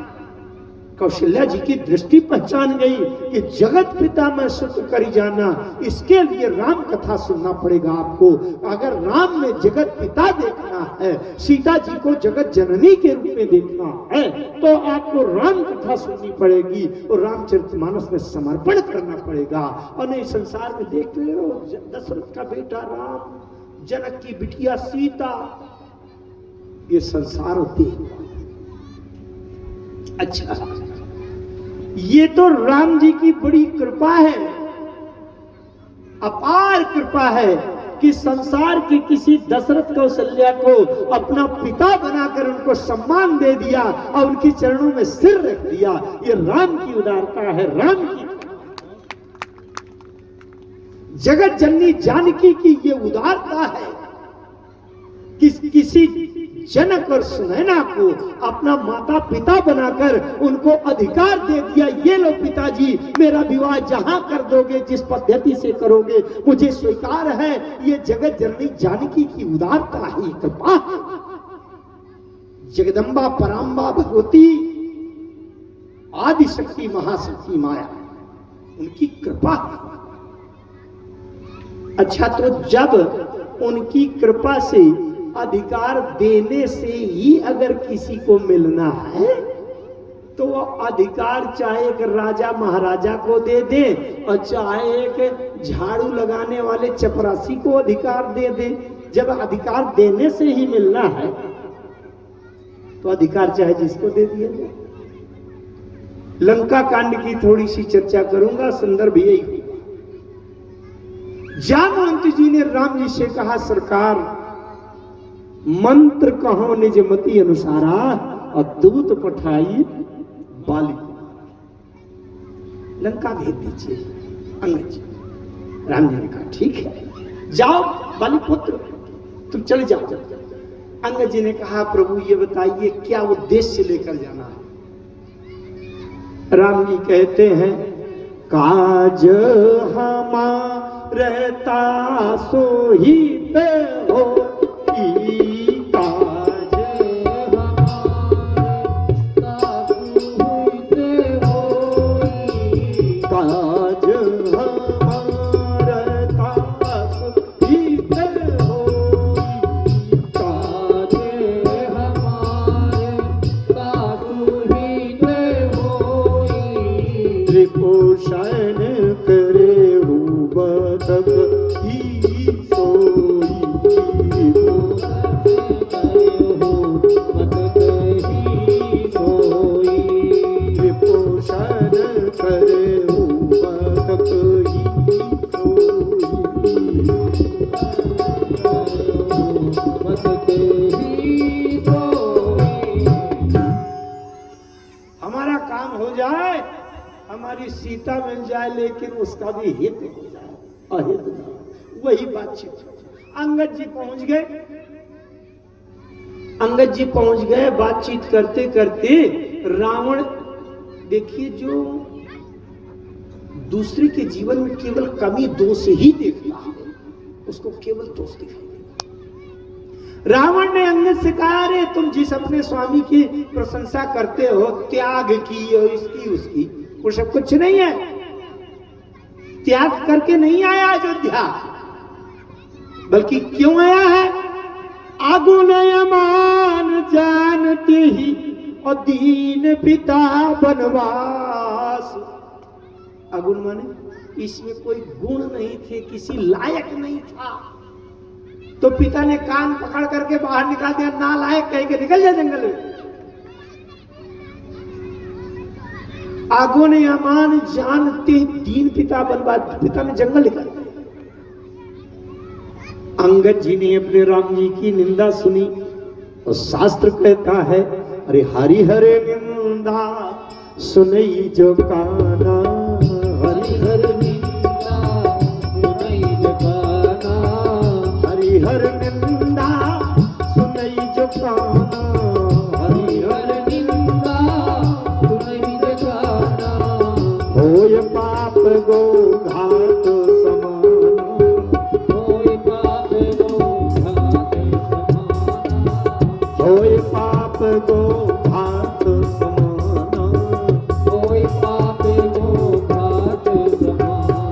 कौशल्या जी की दृष्टि पहचान गई कि जगत पिता में सुत करी जाना, इसके लिए राम कथा सुनना पड़ेगा आपको। अगर राम में जगत पिता देखना है, सीता जी को जगत जननी के रूप में देखना है, तो आपको राम कथा सुननी पड़ेगी और रामचरितमानस में समर्पण करना पड़ेगा। और नहीं संसार में देख रहे हो, दशरथ का बेटा राम, जनक की बिटिया सीता, ये संसार होती है। अच्छा, ये तो राम जी की बड़ी कृपा है, अपार कृपा है कि संसार के किसी दशरथ कौशल्या को अपना पिता बनाकर उनको सम्मान दे दिया और उनके चरणों में सिर रख दिया। ये राम की उदारता है, राम की जगत जननी जानकी की ये उदारता है कि किसी जनक और सुनैना को अपना माता पिता बनाकर उनको अधिकार दे दिया, ये लो पिताजी, मेरा विवाह जहां कर दोगे, जिस पद्धति से करोगे मुझे स्वीकार है। ये जगत जननी जानकी की उदारता है, कृपा। जगदम्बा पराम्बा भगवती आदिशक्ति महाशक्ति माया, उनकी कृपा। अच्छा, तो जब उनकी कृपा से अधिकार देने से ही अगर किसी को मिलना है तो वो अधिकार चाहे एक राजा महाराजा को दे दे और चाहे एक झाड़ू लगाने वाले चपरासी को अधिकार दे दे। जब अधिकार देने से ही मिलना है तो अधिकार चाहे जिसको दे दिया जाए। लंका कांड की थोड़ी सी चर्चा करूंगा, संदर्भ यही। जामवंत जी ने राम जी से कहा, सरकार मंत्र कहो निज मति अनुसारा और दूत पठाई बाली को लंका भेज दीजिए अंगद जी। राम जी ने कहा ठीक है, जाओ बाली पुत्र तुम चले जाओ। अंगद जी ने कहा, प्रभु ये बताइए क्या उद्देश्य लेकर जाना है? राम जी कहते हैं, काज हमारा सोहित हो, सीता मिल जाए लेकिन उसका भी हित हो जाए, अहित ना। वही बातचीत। अंगद जी पहुंच गए। बातचीत करते करते रावण, देखिए, जो दूसरे के जीवन में केवल कमी दोष ही देखता है, उसको केवल दोष दिखाई देता। रावण ने अंगद से कहा, अरे तुम जिस अपने स्वामी की प्रशंसा करते हो, त्याग की और इसकी उसकी, वो सब कुछ नहीं है। त्याग करके नहीं आया अयोध्या, बल्कि क्यों आया है? आगुन अमान जानते ही और दीन पिता बनवास। अगुण माने इसमें कोई गुण नहीं थे, किसी लायक नहीं था, तो पिता ने कान पकड़ करके बाहर निकाल दिया, ना लायक कह के निकल जाए जंगल में। आगो ने अमान जानते दीन पिता बनवा, पिता ने जंगल निकाल दिया। अंगद जी ने अपने राम जी की निंदा सुनी और शास्त्र कहता है, अरे हरि हरे निंदा सुनई जो काना, हरि हर निंदा सुनई जो काना, हरि हर निंदा सुनई जो काना, हरि हर निंदा सुनई जो काना, होय पाप गो घात समाना, होय पाप गो घात समाना, होय पाप गो घात समाना, होय पाप गो घात समाना।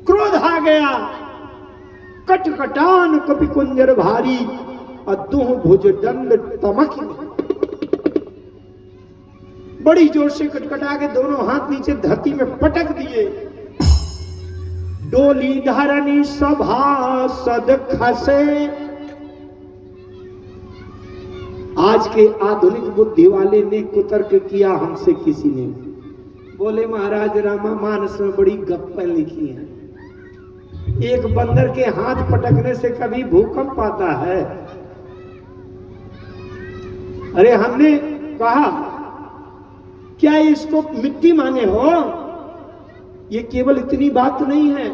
क्रोध आ गया, कटकटान कपि कुंजर भारी, अदोह भुज दंड तमक, बड़ी जोर से कटकटा के दोनों हाथ नीचे धरती में पटक दिए। डोली धरनी सभासद खसे। आज के आधुनिक बुद्धि वाले ने कुतर्क किया हमसे किसी ने, बोले महाराज रामामानस में बड़ी गप्पें लिखी हैं, एक बंदर के हाथ पटकने से कभी भूकंप आता है? अरे हमने कहा क्या इसको मिट्टी माने हो? ये केवल इतनी बात नहीं है।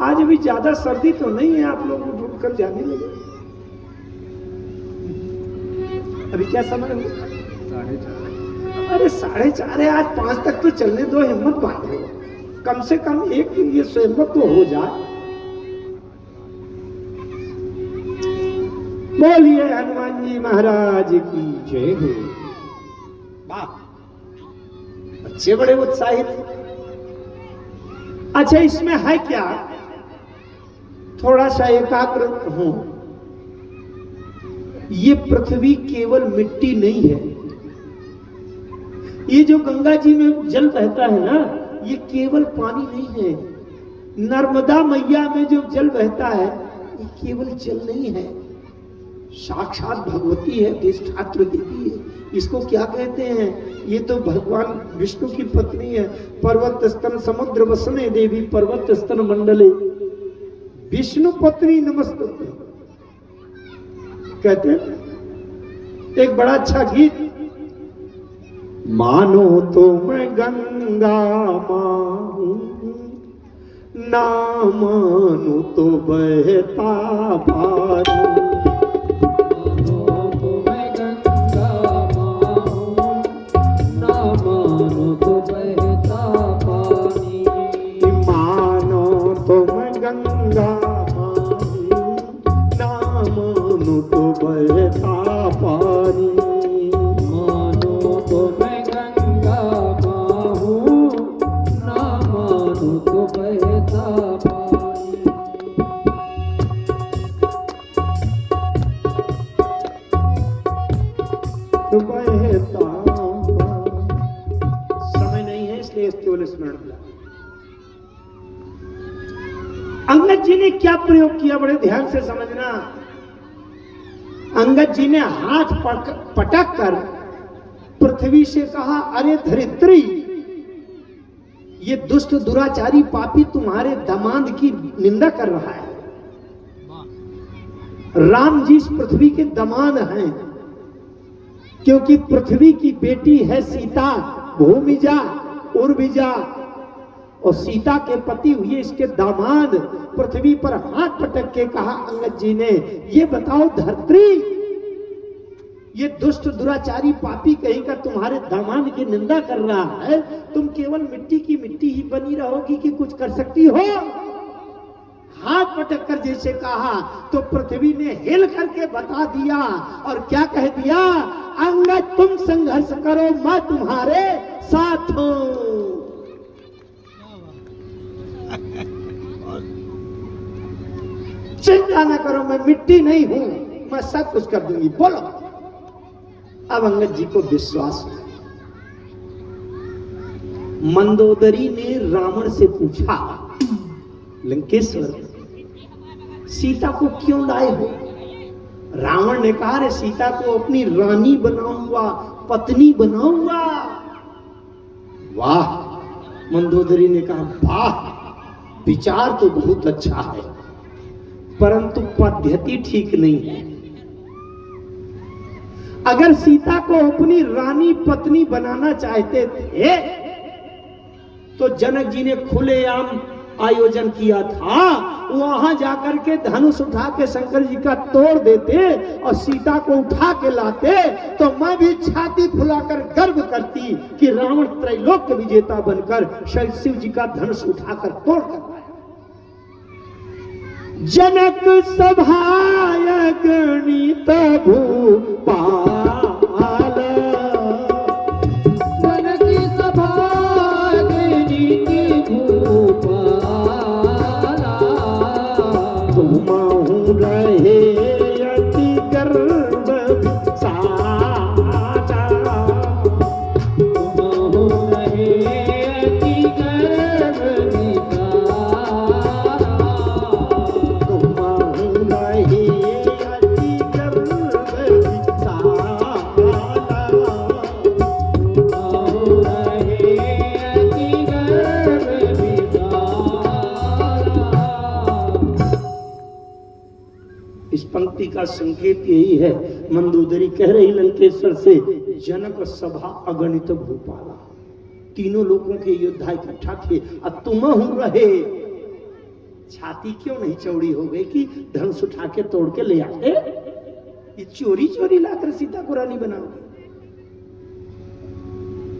आज भी ज्यादा सर्दी तो नहीं है, आप लोग उठ उठ कर जाने लगे। अभी क्या समय हुआ? 4:30। अरे 4:30 है, आज 5 तक तो चलने दो, हिम्मत बांधो। कम से कम एक ये सहमत तो हो जाए। बोलिए हनुमान जी महाराज की जय हो। वाह, बच्चे बड़े उत्साहित। अच्छा, इसमें है क्या? थोड़ा सा एकाग्र हो। ये पृथ्वी केवल मिट्टी नहीं है। ये जो गंगा जी में जल बहता है ना, ये केवल पानी नहीं है। नर्मदा मैया में जो जल बहता है, ये केवल जल नहीं है, साक्षात भगवती है, अधिष्ठात्री देवी है। इसको क्या कहते हैं? ये तो भगवान विष्णु की पत्नी है। पर्वत स्तन समुद्र वसने देवी पर्वत स्तन मंडले विष्णु पत्नी नमस्ते कहते हैं। एक बड़ा अच्छा गीत, मानो तो मैं गंगा मां हूं, ना मानो तो बहता पानी। समय नहीं है, इसलिए केवल स्मरण किया। अंगद जी ने क्या प्रयोग किया, बड़े ध्यान से समझना। अंगद जी ने हाथ पटक कर पृथ्वी से कहा, अरे धरित्री, ये दुष्ट दुराचारी पापी तुम्हारे दामाद की निंदा कर रहा है। राम जी इस पृथ्वी के दामाद हैं, क्योंकि पृथ्वी की बेटी है सीता, भूमिजा उर्विजा, और सीता के पति हुए इसके दामाद। पृथ्वी पर हाथ पटक के कहा अंगद जी ने, ये बताओ धरत्री, ये दुष्ट दुराचारी पापी कहीं का तुम्हारे दामाद की निंदा कर रहा है, तुम केवल मिट्टी की मिट्टी ही बनी रहोगी कि कुछ कर सकती हो? हाथ पटक कर जैसे कहा तो पृथ्वी ने हिल करके बता दिया, और क्या कह दिया, अंगद तुम संघर्ष करो, मैं तुम्हारे साथ हूं। चिंता ना करो, मैं मिट्टी नहीं हूं, मैं सब कुछ कर दूंगी, बोलो। अब अंगद जी को विश्वास हुआ। मंदोदरी ने रावण से पूछा, लंकेश्वर सीता को क्यों लाए हो? रावण ने कहा, रे सीता को अपनी रानी बनाऊंगा, पत्नी बनाऊंगा। वाह! मंदोदरी ने कहा, वाह, विचार तो बहुत अच्छा है, परंतु पद्धति ठीक नहीं है। अगर सीता को अपनी रानी पत्नी बनाना चाहते थे तो जनक जी ने खुलेआम आयोजन किया था, वहां जाकर के धनुष उठा के शंकर जी का तोड़ देते और सीता को उठा के लाते, तो मैं भी छाती फुलाकर गर्व करती कि रावण त्रैलोक्य विजेता बनकर शिव जी का धनुष उठाकर तोड़ कर पाया। जनक सभाय गणित भूपाल, जनक सभाय गणित भूपाल, तुम रहे अति गर्भ साचा, तुम रहे अति गर्भ साचा, पंक्ति का संकेत यही है। मंदोदरी कह रही लंकेश्वर से, जनक सभा अगणित भूपाला, तीनों लोगों के योद्धा इकट्ठा थे और तुम हूं रहे, छाती क्यों नहीं चौड़ी हो गई कि धनुष उठा के तोड़ के ले आते? ये चोरी चोरी लाकर सीता को रानी बनाओगे।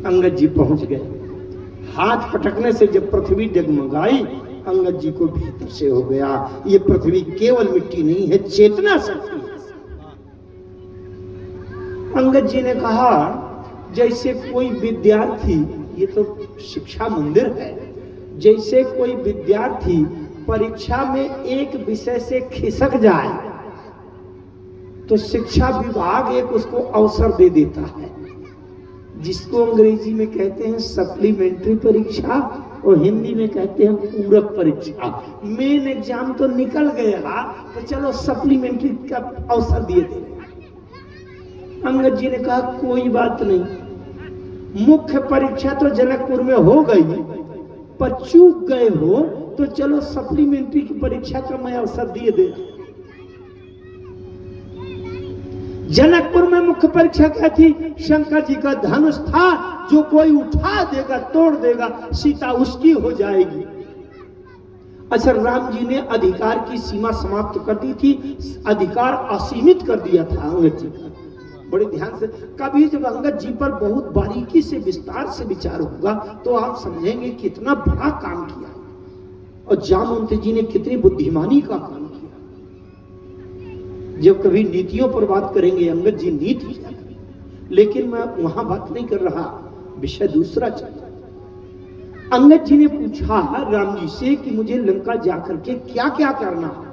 अंगद जी पहुंच गए, हाथ पटकने से जब पृथ्वी डगमगाई, अंगद जी को भीतर से हो गया, ये पृथ्वी केवल मिट्टी नहीं है, चेतना शक्ति है। अंगद जी ने कहा, जैसे कोई विद्यार्थी, ये तो शिक्षा मंदिर है, जैसे कोई विद्यार्थी परीक्षा में एक विषय से खिसक जाए तो शिक्षा विभाग एक उसको अवसर दे देता है, जिसको अंग्रेजी में कहते हैं सप्लीमेंट्री परीक्षा और हिंदी में कहते हैं पूरक परीक्षा। मेन एग्जाम तो निकल गया तो चलो सप्लीमेंट्री का अवसर दिए दे। अंगद जी ने कहा कोई बात नहीं, मुख्य परीक्षा तो जनकपुर में हो गई, पर चूक गए हो तो चलो सप्लीमेंट्री की परीक्षा का मैं अवसर दिए दे। जनकपुर में मुख्य परीक्षा क्या थी? शंकर जी का धनुष था, जो कोई उठा देगा, तोड़ देगा, सीता उसकी हो जाएगी। अच्छा, राम जी ने अधिकार की सीमा समाप्त कर दी थी, अधिकार असीमित कर दिया था अंगद जी का। बड़े ध्यान से, कभी जब अंगद जी पर बहुत बारीकी से विस्तार से विचार होगा तो आप समझेंगे कितना बड़ा काम किया और जामवंत जी ने कितनी बुद्धिमानी का काम किया। जब कभी नीतियों पर बात करेंगे, अंगद जी नीति क्या करें, लेकिन मैं वहां बात नहीं कर रहा, विषय दूसरा चल रहा। अंगद जी ने पूछा राम जी से कि मुझे लंका जाकर के क्या क्या करना है,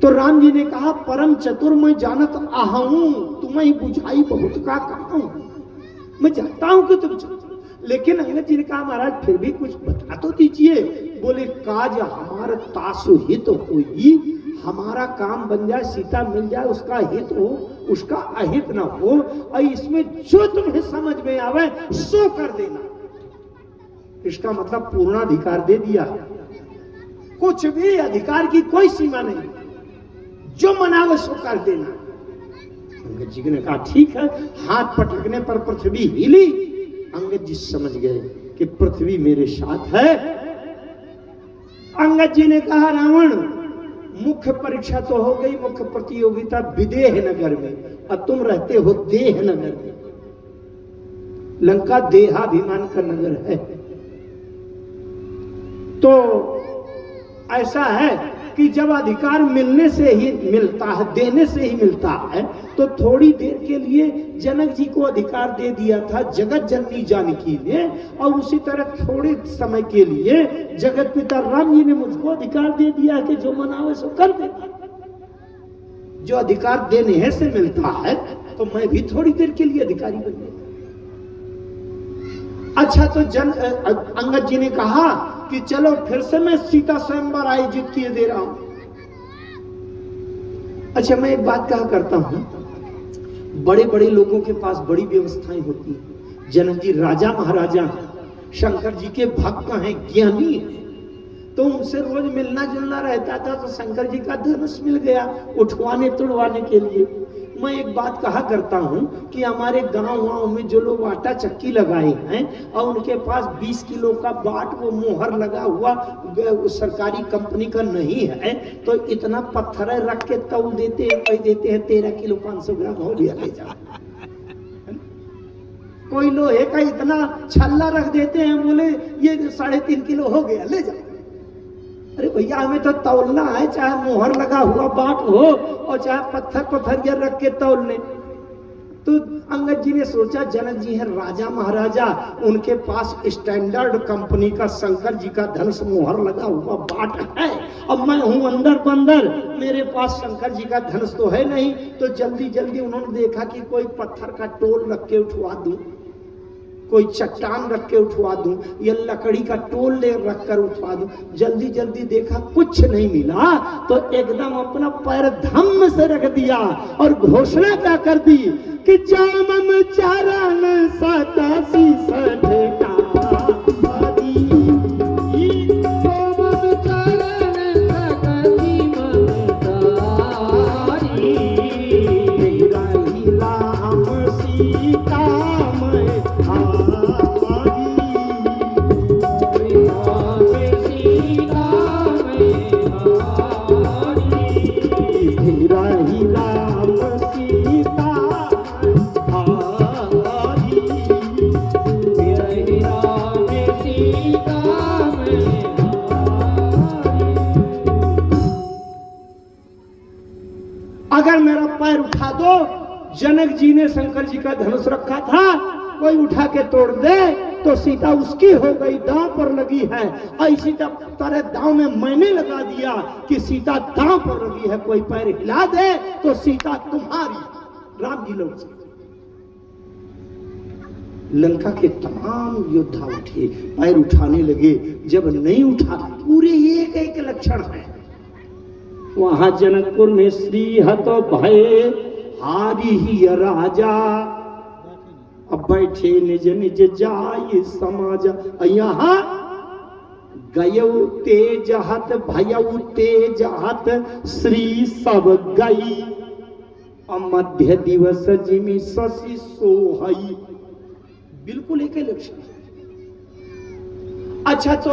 तो राम जी ने कहा, परम चतुर मैं जानत आहूं, तुम्हें बुझाई बहुत का कहूं, मैं जानता हूं कि तुम चतुर। लेकिन अंगद जी ने कहा, महाराज फिर भी कुछ बता तो दीजिए। बोले, काज हमारा तासु हित हुई, हमारा काम बन जाए, सीता मिल जाए, उसका हित हो, उसका अहित ना हो, और इसमें जो तुम्हें समझ में आवे सो कर देना। इसका मतलब पूर्णाधिकार दे दिया, कुछ भी अधिकार की कोई सीमा नहीं, जो मनावे सो कर देना। अंगद जी ने कहा ठीक है। हाथ पटकने पर पृथ्वी हिली, अंगद जी समझ गए कि पृथ्वी मेरे साथ है। अंगद जी ने कहा, रावण, मुख्य परीक्षा तो हो गई, मुख्य प्रतियोगिता विदेह नगर में, अब तुम रहते हो देह नगर में। लंका देहाभिमान का नगर है, तो ऐसा है कि जब अधिकार मिलने से ही मिलता है, देने से ही मिलता है, तो थोड़ी देर के लिए जनक जी को अधिकार दे दिया था जगत जननी जानकी ने, और उसी तरह थोड़े समय के लिए जगत पिता राम जी ने मुझको अधिकार दे दिया कि जो मनावे सो कर देगा। जो अधिकार देने से मिलता है तो मैं भी थोड़ी देर के लिए अधिकारी बन गया। अच्छा, तो अंगद जी ने कहा कि चलो फिर से मैं सीता स्वयंवर आयोजित किए दे रहा हूं। अच्छा, मैं एक बात कहा करता हूं, बड़े बड़े लोगों के पास बड़ी व्यवस्थाएं होती हैं। जनक जी राजा महाराजा हैं, शंकर जी के भक्त हैं, ज्ञानी हैं, तो उनसे रोज मिलना जुलना रहता था, तो शंकर जी का धनुष मिल गया उठवाने तुड़वाने के लिए। मैं एक बात कहा करता हूं कि हमारे गांव में जो लोग आटा चक्की लगाए हैं और उनके पास 20 किलो का बाट वो मोहर लगा हुआ सरकारी कंपनी का नहीं है, तो इतना पत्थर रख के तौल देते हैं, कह देते हैं 13 किलो 500 ग्राम हो गया, ले जाओ। कोई लोहे का इतना छल्ला रख देते हैं, बोले ये 3.5 किलो हो गया, ले जाओ। अरे भैया, हमें तो तौलना है, चाहे मोहर लगा हुआ बाट हो और चाहे पत्थरिया रख के तौलने। तो अंगद जी ने सोचा, जनक जी है राजा महाराजा, उनके पास स्टैंडर्ड कंपनी का शंकर जी का धनुष मोहर लगा हुआ बाट है, अब मैं हूं अंदर बंदर, मेरे पास शंकर जी का धनुष तो है नहीं। तो जल्दी जल्दी उन्होंने देखा कि कोई पत्थर का टोल रख के उठवा दूं, कोई चट्टान रख के उठवा दूं, या लकड़ी का टोल ले रख कर उठवा दूं। जल्दी जल्दी देखा कुछ नहीं मिला, तो एकदम अपना पैर धम्म से रख दिया और घोषणा क्या कर दी कि जामम चरण सतासी सठका अगर मेरा पैर उठा दो, जनक जी ने शंकर जी का धनुष रखा था, कोई उठा के तोड़ दे तो सीता उसकी हो गई, दांव पर लगी है। ऐसी तरह दांव में मैंने लगा दिया कि सीता दांव पर लगी है, कोई पैर हिला दे तो सीता तुम्हारी। राम जी लौट से लंका के तमाम योद्धा उठे, पैर उठाने लगे। जब नहीं उठा, पूरे एक एक लक्षण है। वहां जनकपुर में श्री हत भय हारी ही राजा, अब बैठे निज निज जाय समाज। यहाँ गयऊ तेज हत भयऊ तेज हत श्री सब गई, मध्य दिवस जिमि शशि सोहई। बिल्कुल एक ही लक्षण। अच्छा, तो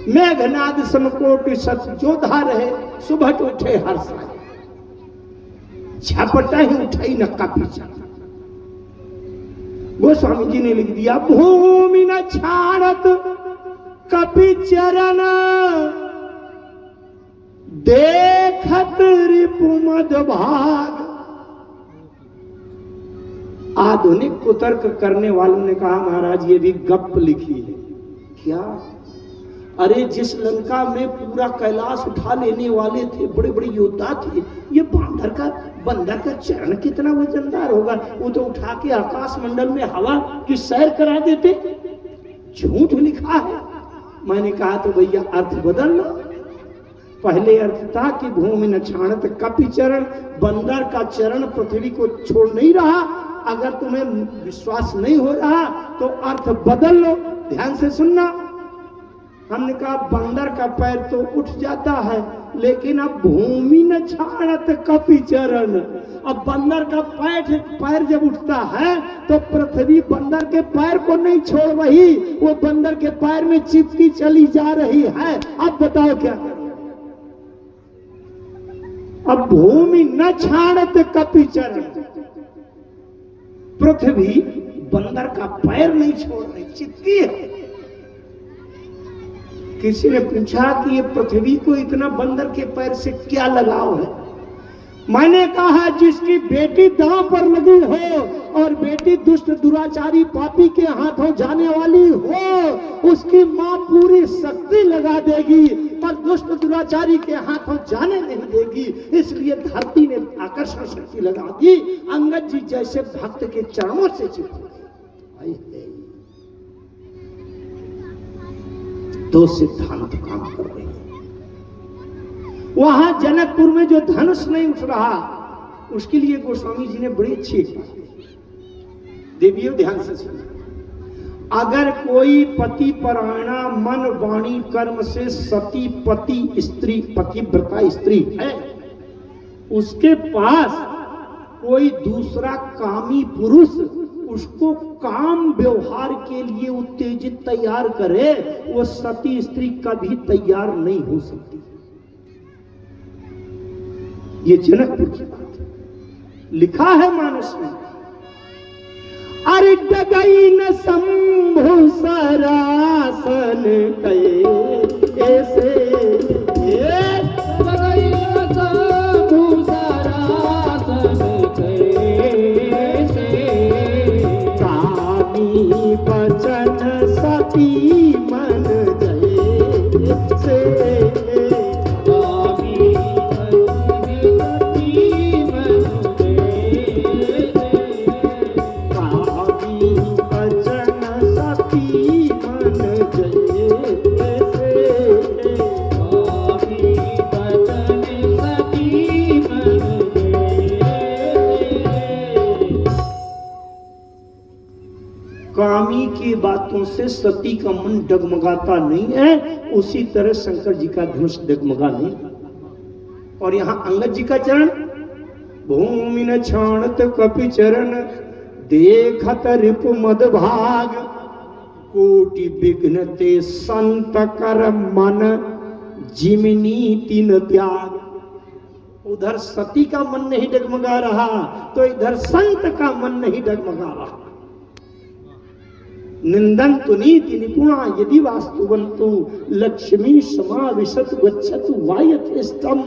मेघनाद समकोटि सत जोधा रहे, सुबह उठे हर्षाय, झपटा ही उठाई नक्का पीछा। गोस्वामी जी ने लिख दिया, भूमि न छाड़त कपि चरण, देखत रिपुमद भाग। आधुनिक कुतर्क करने वालों ने कहा, महाराज ये भी गप लिखी है क्या? अरे जिस लंका में पूरा कैलाश उठा लेने वाले थे, बड़े बड़े योद्धा थे, ये बंदर का चरण कितना वजनदार होगा? वो तो उठा के आकाश मंडल में हवा की सैर करा देते। झूठ लिखा है। मैंने कहा तो भैया अर्थ बदल लो। पहले अर्थ था कि भूमि न छाणत कपि चरण, बंदर का चरण पृथ्वी को छोड़ नहीं रहा। अगर तुम्हें विश्वास नहीं हो रहा तो अर्थ बदल लो। ध्यान से सुनना। हमने कहा बंदर का पैर तो उठ जाता है, लेकिन अब भूमि न छाड़त कपि चरण। अब बंदर का पैर जब उठता है तो पृथ्वी बंदर के पैर को नहीं छोड़ रही, वो बंदर के पैर में चिपकी चली जा रही है। अब बताओ क्या करें? अब भूमि न छाड़त कपि चरण, पृथ्वी बंदर का पैर नहीं छोड़ रही, चिपकी है। किसी ने पूछा कि ये पृथ्वी को इतना बंदर के पैर से क्या लगाव है? मैंने कहा जिसकी बेटी दांव पर लगी हो और बेटी दुष्ट दुराचारी पापी के हाथों जाने वाली हो, उसकी मां पूरी शक्ति लगा देगी पर दुष्ट दुराचारी के हाथों जाने नहीं देगी। इसलिए धरती ने आकर्षण शक्ति लगा दी। अंगद जी जैसे भक्त के चरणों से चिपके। दो सिद्धांत काम कर रहे हैं। वहां जनकपुर में जो धनुष नहीं उठ रहा, उसके लिए गोस्वामी जी ने बड़ी अच्छी एक बात कही। देवियों ध्यान से सुनो। अगर कोई पति परायणा मन वाणी कर्म से सती पति स्त्री पतिव्रता स्त्री है, उसके पास कोई दूसरा कामी पुरुष उसको काम व्यवहार के लिए उत्तेजित तैयार करे, वो सती स्त्री कभी तैयार नहीं हो सकती। ये जनकपुर की बात है, लिखा है मानस में। अरे डगई न शंभु सरासन कैसे, बचन सती मन जैसे, कामी की बातों से सती का मन डगमगाता नहीं है, उसी तरह शंकर जी का धनुष डगमगा नहीं। और यहां अंगद जी का चरण, भूमि न छाणत कपि चरण, देखत रिपु मद भाग, कोटि विघ्न ते संत कर मन, जिमिनी तीन त्याग। उधर सती का मन नहीं डगमगा रहा तो इधर संत का मन नहीं डगमगा रहा। निंदन्तु नीति निपुणा यदि वास्तुवन्तु लक्ष्मी समाविशत गच्छतु वायथेष्टम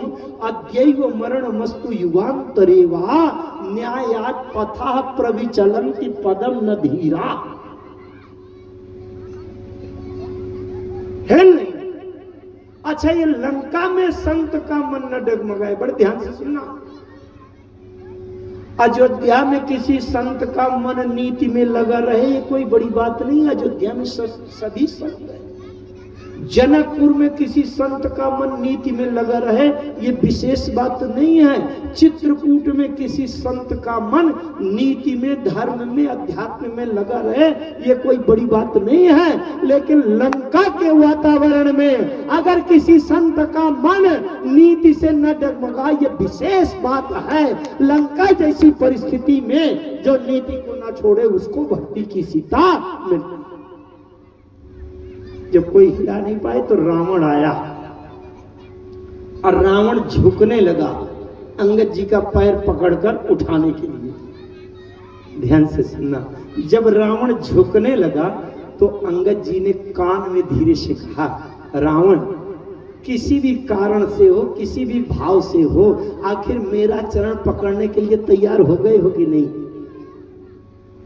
अद्यैव मरणमस्तु युगान्तरे वा न्यायात् पथः प्रविचलन्ति पदम न धीरा। है नहीं? अच्छा, ये लंका में संत का मन न डगमगाए, बड़े ध्यान से सुनना। अयोध्या में किसी संत का मन नीति में लगा रहे, ये कोई बड़ी बात नहीं। अयोध्या में सभी संत है। जनकपुर में किसी संत का मन नीति में लगा रहे, ये विशेष बात नहीं है। चित्रकूट में किसी संत का मन नीति में, धर्म में, अध्यात्म में लगा रहे, ये कोई बड़ी बात नहीं है। लेकिन लंका के वातावरण में अगर किसी संत का मन नीति से न डगमगा, ये विशेष बात है। लंका जैसी परिस्थिति में जो नीति को न छोड़े, उसको भक्ति की सीता मिलती। जब कोई हिला नहीं पाए तो रावण आया और रावण झुकने लगा अंगद जी का पैर पकड़कर उठाने के लिए। ध्यान से सुनना, जब रावण झुकने लगा तो अंगद जी ने कान में धीरे से कहा, रावण किसी भी कारण से हो, किसी भी भाव से हो, आखिर मेरा चरण पकड़ने के लिए तैयार हो गए हो कि नहीं?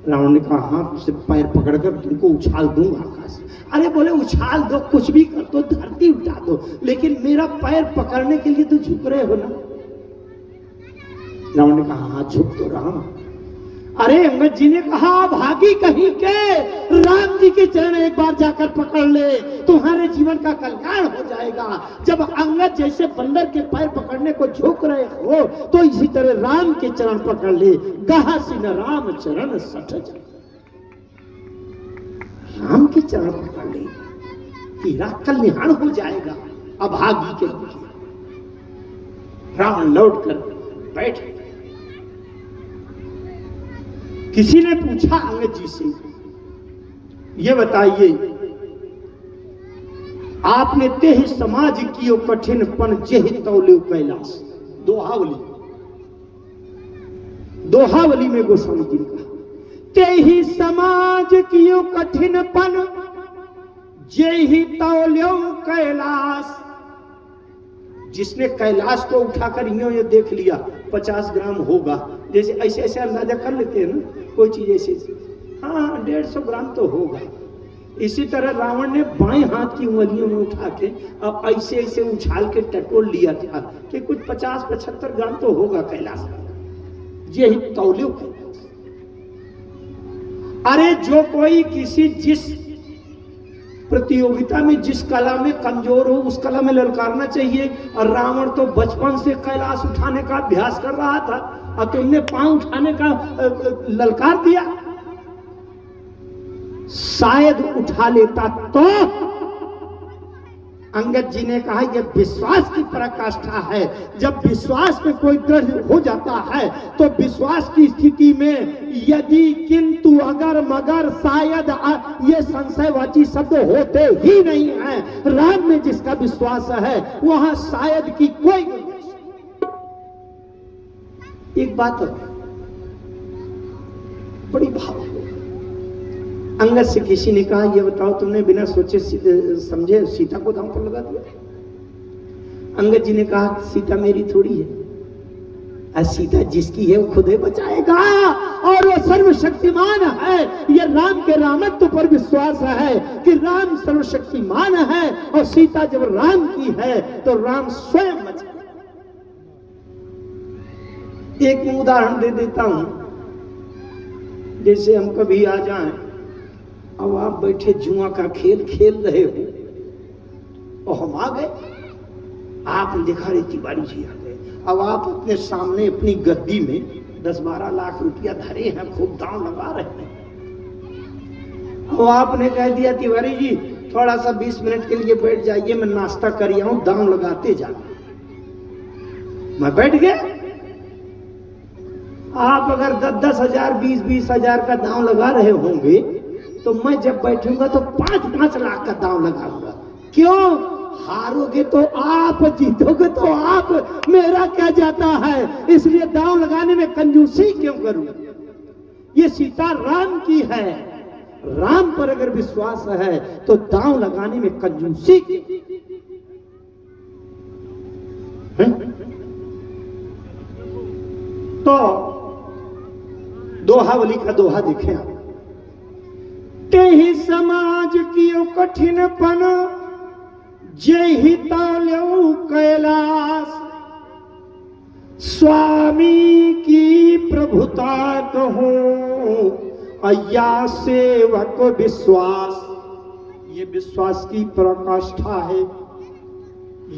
रावण ने कहा, हाँ, से पैर पकड़कर तुमको उछाल दूंगा आकाश। अरे बोले उछाल दो, कुछ भी कर दो, धरती उठा दो, लेकिन मेरा पैर पकड़ने के लिए तो झुक रहे हो ना? रावण ने कहा, हाँ झुक तो रहा। अरे अंगद जी ने कहा, भागी कहीं के, राम जी के चरण एक बार जाकर पकड़ ले, तुम्हारे जीवन का कल्याण हो जाएगा। जब अंगद जैसे बंदर के पैर पकड़ने को झुक रहे हो, तो इसी तरह राम के चरण पकड़ ले। गहा सिन राम चरण सठ जा, राम के चरण पकड़ ले, तेरा कल्याण हो जाएगा। अभागी के रावण लौट कर बैठ। किसी ने पूछा अंगद जी से, ये बताइए, आपने तेहि समाज कियो कठिन पन जेहि तौल्यो कैलाश। दोहावली में गोस्वामी जी ने कहा, तेहि समाज कियो कठिन पन जेहि तौल्यो कैलाश। जिसने कैलाश को उठाकर यूं ये देख लिया 50 ग्राम होगा, जैसे ऐसे ऐसे अंदाजा कर लेते हैं ना, कोई चीज ऐसे, हाँ 150 ग्राम तो होगा। इसी तरह रावण ने बाएं हाथ की उंगलियों में उठा के अब ऐसे ऐसे उछाल के टटोल लिया था कि कुछ 50-75 ग्राम तो होगा कैलाश। ये ही तौल्यो कैलाश। अरे जो कोई किसी जिस प्रतियोगिता में, जिस कला में कमजोर हो, उस कला में ललकारना चाहिए। और रावण तो बचपन से कैलाश उठाने का अभ्यास कर रहा था, और तुमने पांव उठाने का ललकार दिया। शायद उठा लेता तो। अंगद जी ने कहा, यह विश्वास की पराकाष्ठा है। जब विश्वास में कोई दृढ़ हो जाता है तो विश्वास की स्थिति में यदि, किंतु, अगर, मगर, शायद, ये संशयवाची शब्द होते ही नहीं है। राम में जिसका विश्वास है वहां शायद की कोई गुंजाइश। एक बात बड़ी भाव, अंगद से किसी ने कहा, ये बताओ तुमने बिना सोचे समझे सीता को दांव पर लगा दिया? अंगद जी ने कहा, सीता मेरी थोड़ी है, सीता जिसकी है वो खुद ही बचाएगा, और वो सर्वशक्तिमान है। ये राम के रामत्व पर विश्वास है कि राम सर्वशक्तिमान है, और सीता जब राम की है तो राम स्वयं बचाएगा। एक उदाहरण दे देता हूं, जैसे हम कभी आ जाएं, अब आप बैठे जुआ का खेल खेल रहे हो और हम आ गए, आपने देखा रे तिवारी जी आ गए। अब आप अपने सामने अपनी गद्दी में 10-12 लाख रुपया धरे हैं, खूब दांव लगा रहे हैं। अब आपने कह दिया, तिवारी जी थोड़ा सा 20 मिनट के लिए बैठ जाइए, मैं नाश्ता कर आऊं, दांव लगाते जाना। मैं बैठ गया। आप अगर 10-10 हजार, 20-20 हजार का दांव लगा रहे होंगे, तो मैं जब बैठूंगा तो 5-5 लाख का दांव लगाऊंगा। क्यों? हारोगे तो आप, जीतोगे तो आप, मेरा क्या जाता है? इसलिए दांव लगाने में कंजूसी क्यों करूं? ये सीता राम की है, राम पर अगर विश्वास है तो दांव लगाने में कंजूसी है? तो दोहावली का दोहा देखें आप। तेहि समाज कियो कठिनपन जय हिताल्यो कैलाश, स्वामी की प्रभुता कहूं अय्या सेवक विश्वास। ये विश्वास की पराकाष्ठा है।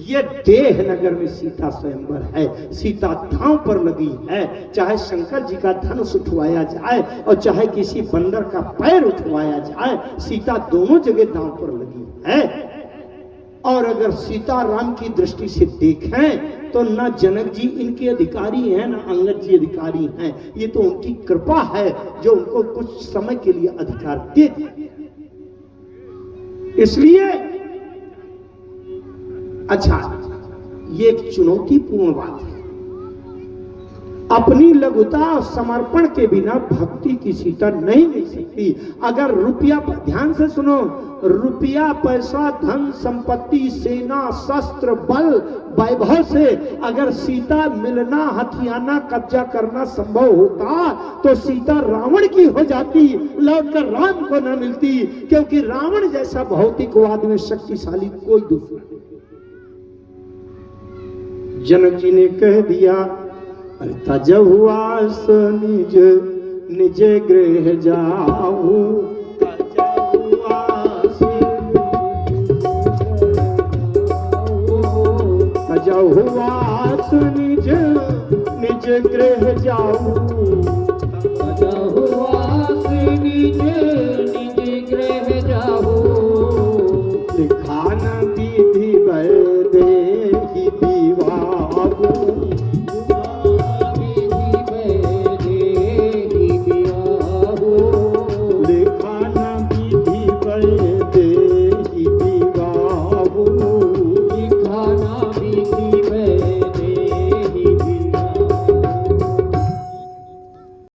ये देह नगर में सीता स्वयंवर है, सीता दांव पर लगी है। चाहे शंकर जी का धनुष उठवाया जाए और चाहे किसी बंदर का पैर उठवाया जाए, सीता दोनों जगह दांव पर लगी है। और अगर सीता राम की दृष्टि से देखें तो ना जनक जी इनके अधिकारी हैं, ना अंगद जी अधिकारी हैं। ये तो उनकी कृपा है जो उनको कुछ समय के लिए अधिकार दे दी। इसलिए अच्छा, ये एक चुनौतीपूर्ण बात है। अपनी लघुता और समर्पण के बिना भक्ति की सीता नहीं मिल सकती। अगर रुपया, ध्यान से सुनो, रुपया, पैसा, धन, संपत्ति, सेना, शस्त्र, बल, वैभव से अगर सीता मिलना, हथियाना, कब्जा करना संभव होता तो सीता रावण की हो जाती, लौटकर राम को न मिलती। क्योंकि रावण जैसा भौतिकवाद में शक्तिशाली कोई दूसरा नहीं। जनक जी ने कह दिया, अरे तजहुआस निज निज गृह जाऊ, तजहुआस निज निज गृह जाऊ, तजहुआस निज